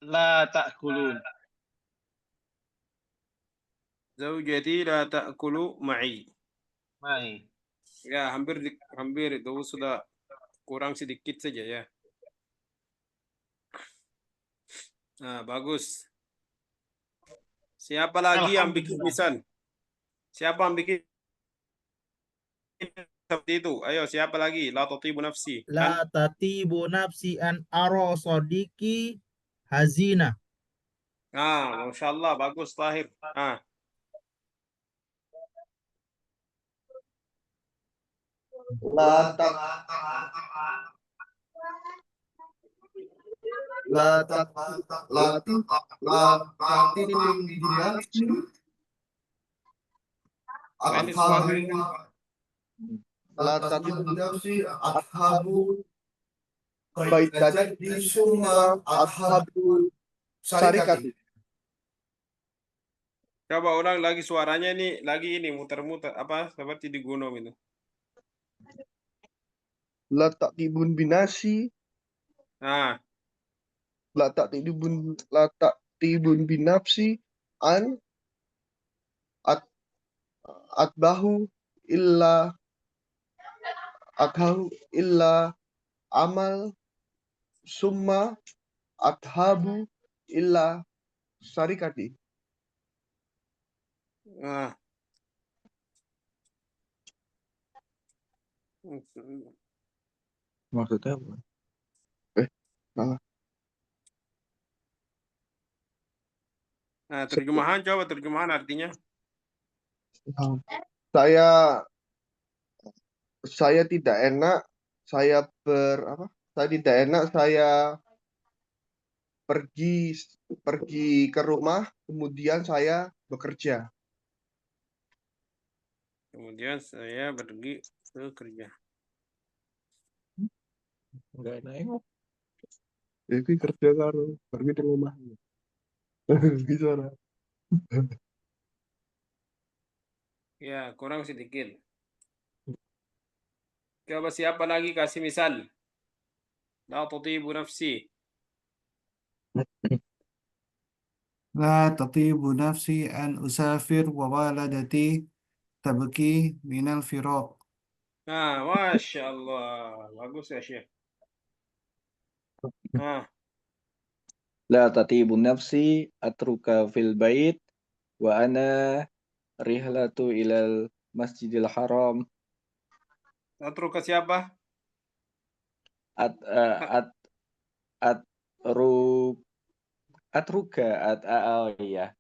la ta'kulun. Zaujati la ta'kulu ma'i. Ya, hampir itu sudah kurang sedikit saja ya. Nah, bagus. Siapa lagi yang bikin Alhamdulillah. lisan? Siapa yang bikin seperti itu? Ayo, siapa lagi? La tatibu nafsi. La tatibu nafsi an aro sodiki hazina. Masya Allah, bagus Tahir. La tak la tak la ti la tatibun binafsi Ini suara ashabu la tatibun binafsi ashabu baitati summa ashabu sarikati. Coba ulang lagi suaranya ini, lagi ini muter-muter apa seperti di gunung itu. La tatibun binasi Nah, la tatibun binafsi an atbahu illa athahu illa amal summa athabu illa sarikati. nah. Maksudnya apa? Salah. Nah, terjemahan coba terjemahan artinya. Saya tidak enak, saya tidak enak, saya pergi ke rumah, kemudian saya bekerja. Kemudian saya pergi ke kerja. Enggak nengok. Itu kerja karo pergi ke rumah. Bisa lah. Ya, kurang sedikit. Coba siapa lagi kasih misal? La tatibu nafsi. لا تطيب نفسي أن أسافر ووالدتي تبكي من الفراق. Masya Allah. Bagus ya, Syekh. La tatibun nafsi atruka fil bait wa ana rihlatu ilal masjidil haram Atruka siapa? at at at ru atruka at oh iya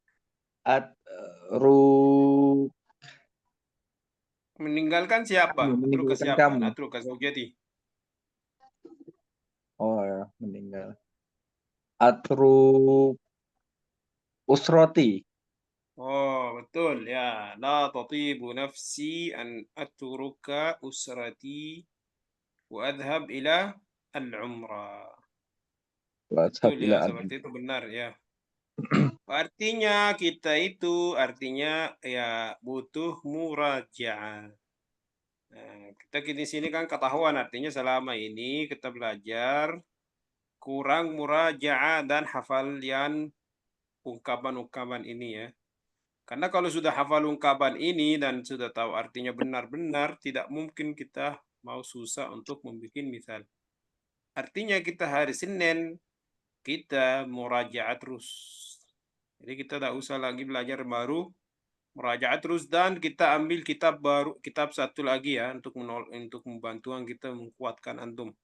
at ru Meninggalkan siapa? Atruka meninggalkan siapa? kamu. Atruka zaujati. Oh ya, meninggal. Atru usroti. Oh, betul ya. La tatibu nafsi an atruka usrati wa adhab ila al-umrah. WhatsApp Betul ila ya, seperti itu benar ya. Artinya kita itu artinya ya butuh murajaah. Nah, kita di sini kan ketahuan artinya selama ini kita belajar kurang murajaah dan hafalian ungkapan-ungkapan ini ya. Karena kalau sudah hafal ungkapan ini dan sudah tahu artinya benar-benar, tidak mungkin kita mau susah untuk membuat misal. Artinya kita hari Senin, kita murajaah terus. Jadi kita tidak usah lagi belajar baru, murajaah terus dan kita ambil kitab baru, kitab satu lagi ya untuk membantu kita menguatkan antum.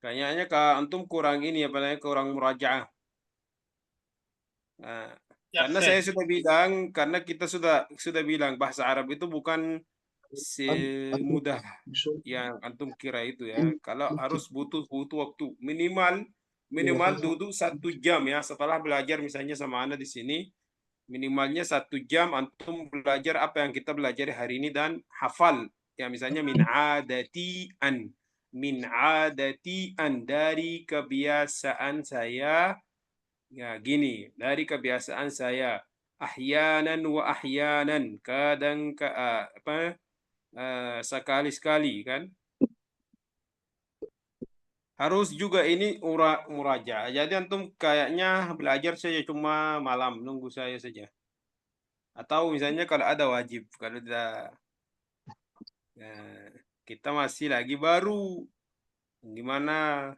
Kayaknya kalau antum kurang ini apalagi kurang murajaah. Nah, Ya, karena Syekh. saya sudah bilang, karena kita sudah bilang bahasa Arab itu bukan semudah yang antum kira itu ya. Kalau harus butuh waktu minimal duduk 1 jam ya setelah belajar misalnya sama Anda di sini minimalnya 1 jam antum belajar apa yang kita belajar hari ini dan hafal ya misalnya min adati an dari kebiasaan saya ya gini dari kebiasaan saya ahyanan wa ahyanan kadang sekali-sekali kan harus juga ini muraja. Jadi antum kayaknya belajar saja cuma malam nunggu saya saja. Atau misalnya kalau ada wajib, kalau tidak kita masih lagi baru. Gimana?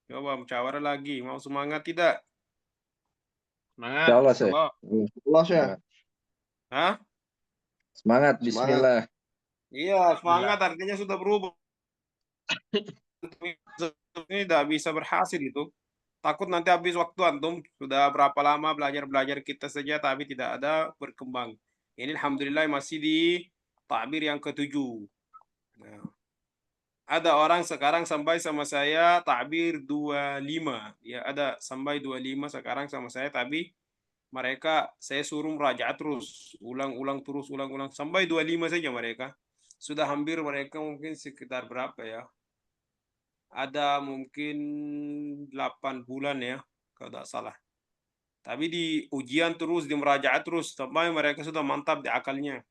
Coba musyawarah lagi. Mau semangat tidak? Semangat, Insya Allah, Syekh. Allah. Allah ya. Hah? Semangat, Semangat. Bismillah. Iya, semangat artinya sudah berubah. Ini tidak bisa berhasil itu. Takut nanti habis waktu antum. Sudah berapa lama belajar kita saja tapi tidak ada berkembang. Ini alhamdulillah masih di takbir yang ke-7. Nah, ada orang sekarang sampai sama saya takbir 25. Ya, ada sampai 25 sekarang sama saya, tapi mereka saya suruh merajaat terus, ulang-ulang terus, ulang-ulang sampai 25 saja mereka. Sudah hampir mereka mungkin sekitar berapa ya? Ada mungkin 8 bulan ya, kalau tidak salah. Tapi di ujian terus, di merajaat terus, sampai mereka sudah mantap di akalnya.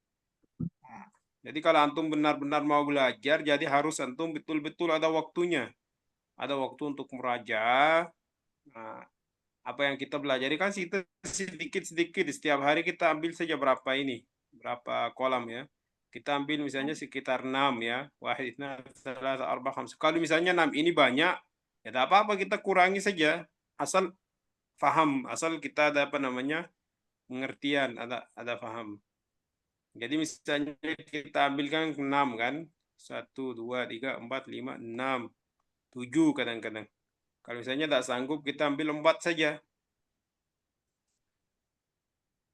Jadi kalau antum benar-benar mau belajar, jadi harus antum betul-betul ada waktunya. Ada waktu untuk merajaah. Nah, apa yang kita pelajari kan sedikit-sedikit. Setiap hari kita ambil saja berapa kolam ya. Kita ambil misalnya sekitar 6 ya. Wahid, salah, arba, khamsa. Kalau misalnya 6 ini banyak, ya tidak apa-apa kita kurangi saja. Asal faham, asal kita ada pengertian, ada faham. Jadi misalnya kita ambilkan 6 kan. 1, 2, 3, 4, 5, 6, 7 kadang-kadang. Kalau misalnya tidak sanggup, kita ambil 4 saja.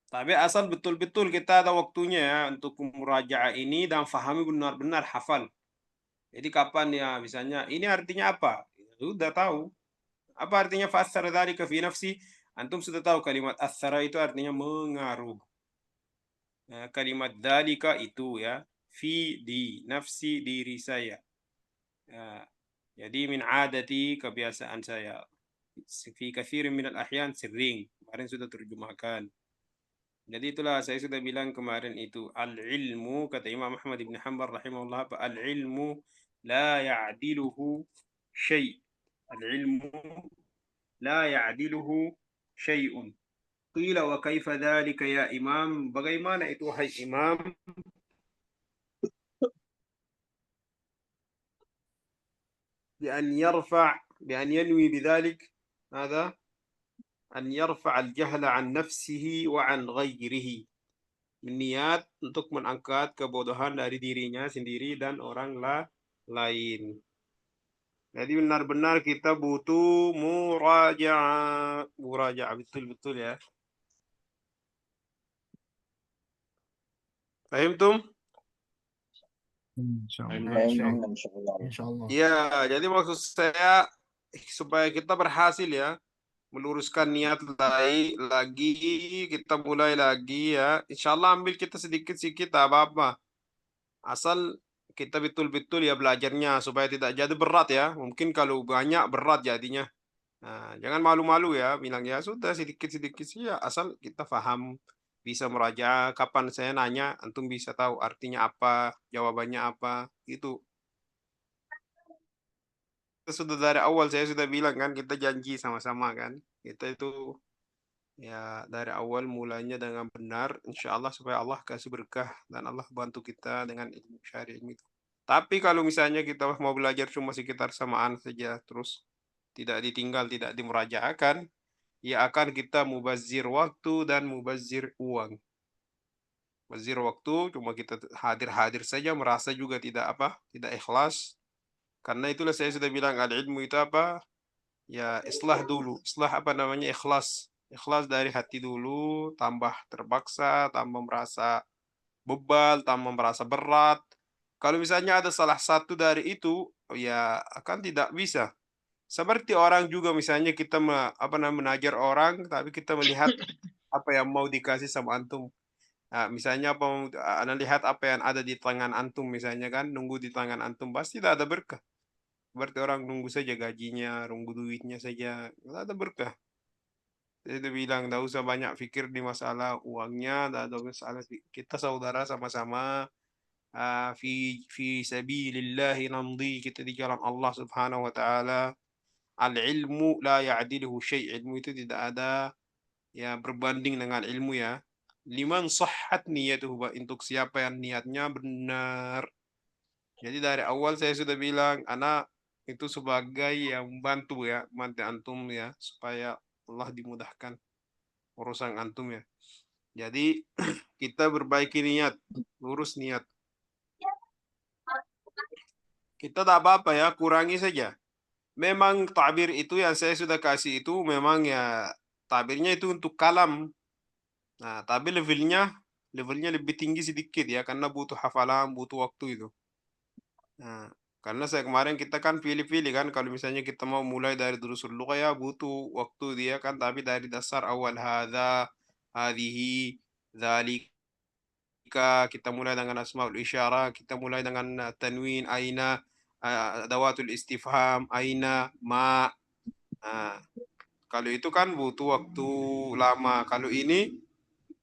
Tapi asal betul-betul kita ada waktunya ya untuk murajaah ini dan fahami benar-benar hafal. Jadi kapan ya misalnya ini artinya apa? Sudah tahu. Apa artinya fa'athara dzalika fi nafsi? Antum sudah tahu kalimat athara itu artinya mengaruh. Nah, kalimat dzalika itu ya fi di nafsi diri saya. Ya, jadi min adati kebiasaan saya. Fi katsirin minal ahyan sering. Kemarin sudah terjemahkan. Jadi itulah saya sudah bilang kemarin itu al-ilmu kata Imam Ahmad bin Hanbal rahimahullah al-ilmu la ya'diluhu syai'. Al-ilmu la ya'diluhu syai'un. Qila wa kaifa dzalika ya Imam? Bagaimana itu wahai Imam? بأن ينوي بذلك هذا أن يرفع الجهل عن نفسه وعن غيره. Niat untuk mengangkat kebodohan dari dirinya sendiri dan orang lain. Jadi benar-benar kita butuh murajaah betul-betul ya. Fahimtum? Insyaallah. Insyaallah. Ya, jadi maksud saya supaya kita berhasil ya meluruskan niat lagi kita mulai lagi ya. Insyaallah ambil kita sedikit-sedikit apa-apa. Asal kita betul-betul ya belajarnya supaya tidak jadi berat ya. Mungkin kalau banyak berat jadinya. Nah, jangan malu-malu ya bilang ya sudah sedikit-sedikit sih ya asal kita paham bisa meraja. Kapan saya nanya antum bisa tahu artinya apa, jawabannya apa itu. Sudah dari awal saya sudah bilang kan kita janji sama-sama kan kita itu ya dari awal mulanya dengan benar insya Allah supaya Allah kasih berkah dan Allah bantu kita dengan ilmu syari itu. Tapi kalau misalnya kita mau belajar cuma sekitar samaan saja terus tidak ditinggal tidak dimurajaahkan ya akan kita mubazir waktu dan mubazir uang. Mubazir waktu cuma kita hadir-hadir saja merasa juga tidak ikhlas. Karena itulah saya sudah bilang al-ilmu itu apa? Ya islah dulu. Islah ikhlas. Ikhlas dari hati dulu, tambah terpaksa, tambah merasa bebal, tambah merasa berat. Kalau misalnya ada salah satu dari itu, ya akan tidak bisa. Seperti orang juga misalnya kita menajar orang, tapi kita melihat apa yang mau dikasih sama antum. Nah, misalnya Anda lihat apa yang ada di tangan antum misalnya kan, nunggu di tangan antum pasti tidak ada berkah. Berarti orang nunggu saja gajinya, nunggu duitnya saja, tidak ada berkah. Saya bilang, tidak usah banyak pikir di masalah uangnya, tidak ada masalah kita saudara sama-sama fi sabilillahi namdi kita di jalan Allah Subhanahu wa taala. Al-ilmu la ya'diluhu syai'. Ilmu itu tidak ada ya berbanding dengan ilmu ya. Liman sahhat niyatuhu untuk siapa yang niatnya benar. Jadi dari awal saya sudah bilang, anak itu sebagai yang bantu ya, bantu antum ya, supaya Allah dimudahkan urusan antum ya. Jadi kita perbaiki niat, lurus niat. Kita tak apa-apa ya, kurangi saja. Memang tabir itu yang saya sudah kasih itu memang ya tabirnya itu untuk kalam. Nah, tapi levelnya lebih tinggi sedikit ya karena butuh hafalan, butuh waktu itu. Nah, karena saya kemarin kita kan pilih-pilih kan kalau misalnya kita mau mulai dari durusul lugha ya butuh waktu dia kan tapi dari dasar awal hadza, hadhihi, dzalika kita mulai dengan asmaul isyarah, kita mulai dengan tanwin, aina, adawatul istifham, aina, ma. Nah, kalau itu kan butuh waktu lama. Kalau ini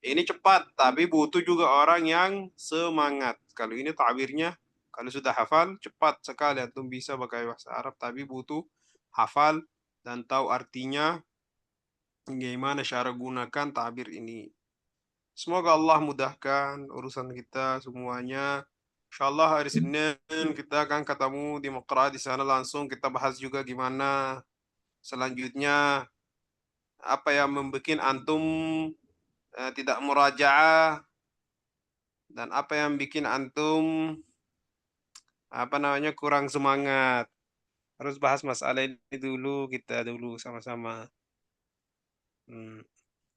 cepat, tapi butuh juga orang yang semangat. Kalau ini tabirnya, kalau sudah hafal, cepat sekali. Antum bisa pakai bahasa Arab, tapi butuh hafal dan tahu artinya, bagaimana cara gunakan tabir ini. Semoga Allah mudahkan urusan kita semuanya. Insyaallah hari Senin kita akan ketemu di Maqra di sana langsung kita bahas juga gimana selanjutnya apa yang membuat antum tidak murajaah dan apa yang bikin antum apa namanya kurang semangat. Harus bahas masalah ini dulu kita dulu sama-sama.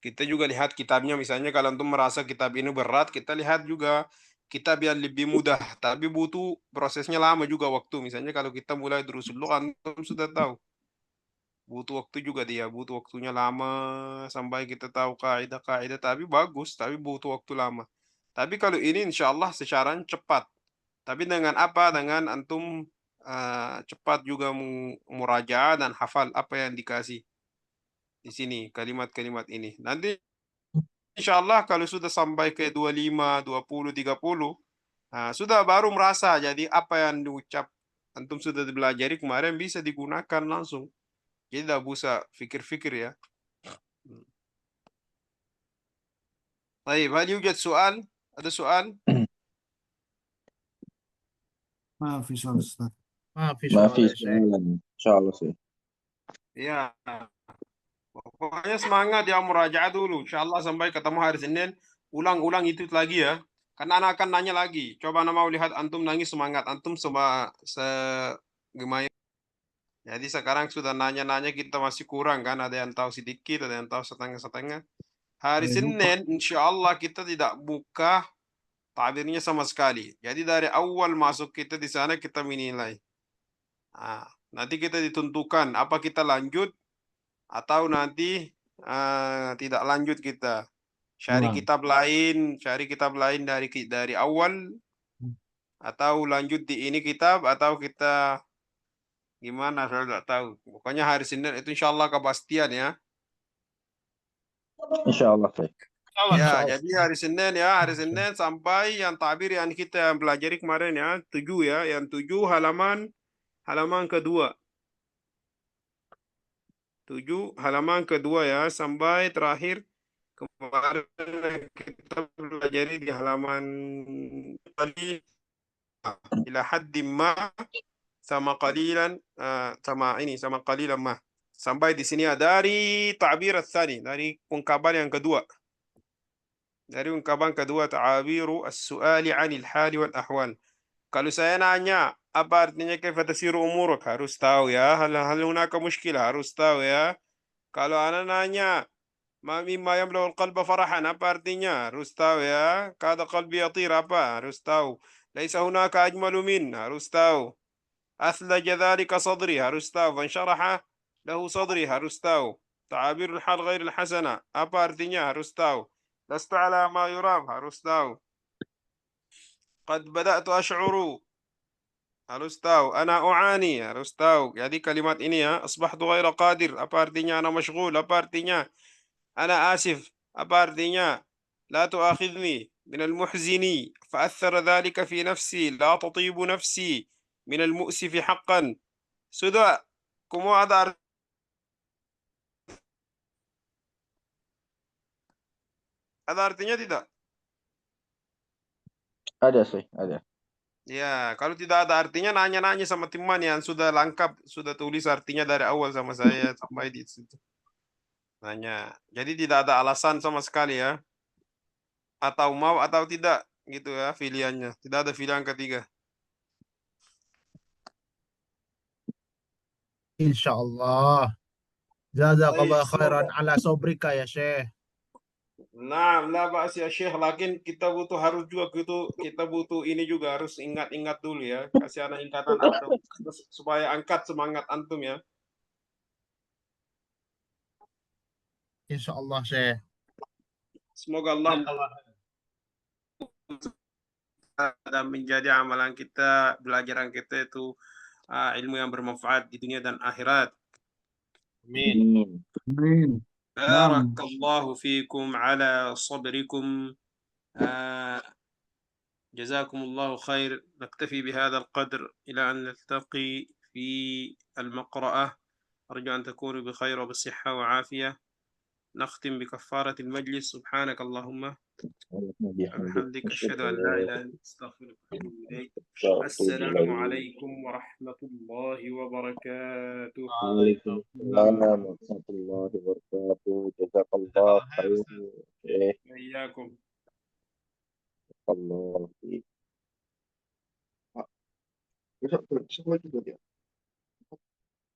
Kita juga lihat kitabnya misalnya kalau antum merasa kitab ini berat, kita lihat juga kitab yang lebih mudah, tapi butuh prosesnya lama juga waktu. Misalnya kalau kita mulai durusul lugha antum sudah tahu. Butuh waktu juga dia, butuh waktunya lama sampai kita tahu kaidah-kaidah tapi bagus, tapi butuh waktu lama. Tapi kalau ini insya Allah secara cepat. Tapi dengan apa? Dengan antum cepat juga murajaah dan hafal apa yang dikasih di sini kalimat-kalimat ini. Nanti insya Allah kalau sudah sampai ke 25, 20, 30, sudah baru merasa jadi apa yang diucap antum sudah dipelajari kemarin bisa digunakan langsung. Jadi tidak usah fikir-fikir ya. Baik, hal yujad soal? Ada soal? Maaf, Ustaz. ما في ما سؤال في يا شيخ. سؤال إن شاء الله sih. Ya. Pokoknya semangat ya murajaah dulu. Insya Allah sampai ketemu hari Senin. Ulang-ulang itu lagi ya. Karena anak akan nanya lagi. Coba anak mau lihat antum nangis semangat. Antum gimana? Jadi sekarang sudah nanya-nanya kita masih kurang kan. Ada yang tahu sedikit, ada yang tahu setengah-setengah. Hari Senin insya Allah kita tidak buka tabirnya sama sekali. Jadi dari awal masuk kita di sana kita menilai. Nanti kita ditentukan apa kita lanjut atau nanti tidak lanjut kita. Cari kitab lain dari awal atau lanjut di ini kitab atau kita gimana saya tidak tahu. Pokoknya hari Senin itu insya Allah kepastian ya. Insya Allah sih. Ya, jadi hari Senin ya, hari Senin sampai yang tabir yang kita pelajari kemarin ya, 7 ya, yang 7 halaman kedua. 7 halaman kedua ya, sampai terakhir kemarin kita pelajari di halaman tadi ila haddim ma sama qalilan sama qalilan ma. Sampai di sini dari ta'bir ats-tsani, dari ungkapan yang kedua. Dari ungkapan kedua ta'abiru as-su'ali 'anil hali wal ahwal. Kalau saya nanya apa artinya kaifa tasiru umuruk harus tahu ya. Hal hunaka mushkilah harus tahu ya. Kalau anak nanya ma mimma yamlau al-qalba farahan apa artinya harus tahu ya. Kada qalbi yatir apa harus tahu. Laisa hunaka ajmalu min harus tahu. Athlaja dhalika sadri harus tahu. Fansharaha lahu sadri harus tahu. Ta'abirul hal ghairil hasana apa artinya harus tahu. Lasta ala ma yuram harus tahu. Qad bada'tu ash'uru harus tahu. Ana u'ani harus tahu. Jadi kalimat ini ya, asbahtu ghaira qadir apa artinya ana mashghul apa artinya ana asif apa artinya la tu'akhidni min al-muhzini fa'athara dhalika fi nafsi la tatibu nafsi min al-mu'sifi haqqan. Sudah semua ada artinya tidak? Ada sih, ada. Ya, kalau tidak ada artinya nanya-nanya sama teman yang sudah lengkap, sudah tulis artinya dari awal sama saya sampai di situ. Nanya. Jadi tidak ada alasan sama sekali ya. Atau mau atau tidak gitu ya pilihannya. Tidak ada pilihan ketiga. Insyaallah. Jazakallah khairan ala sobrika ya Syekh. Nah, lah Pak ya Syekh, lakin kita harus juga kita butuh ini juga harus ingat-ingat dulu ya. Kasih anak ingatan antum supaya angkat semangat antum ya. Insyaallah Syekh. Semoga Allah dan menjadi amalan kita, belajaran kita itu ilmu yang bermanfaat di dunia dan akhirat. Amin. Amin. بارك الله فيكم على صبركم. جزاكم الله خير. نكتفي بهذا القدر إلى أن نلتقي في المقرأة. أرجو أن تكونوا بخير وبصحة وعافية. نختم بكفارة المجلس. سبحانك اللهم وبحمدك أشهد أن لا إله إلا أنت أستغفرك وأتوب إليك. السلام عليكم ورحمة الله وبركاته. وعليكم السلام ورحمة الله وبركاته. جزاك الله خير. وإياكم. الله. Besok lagi buat ya.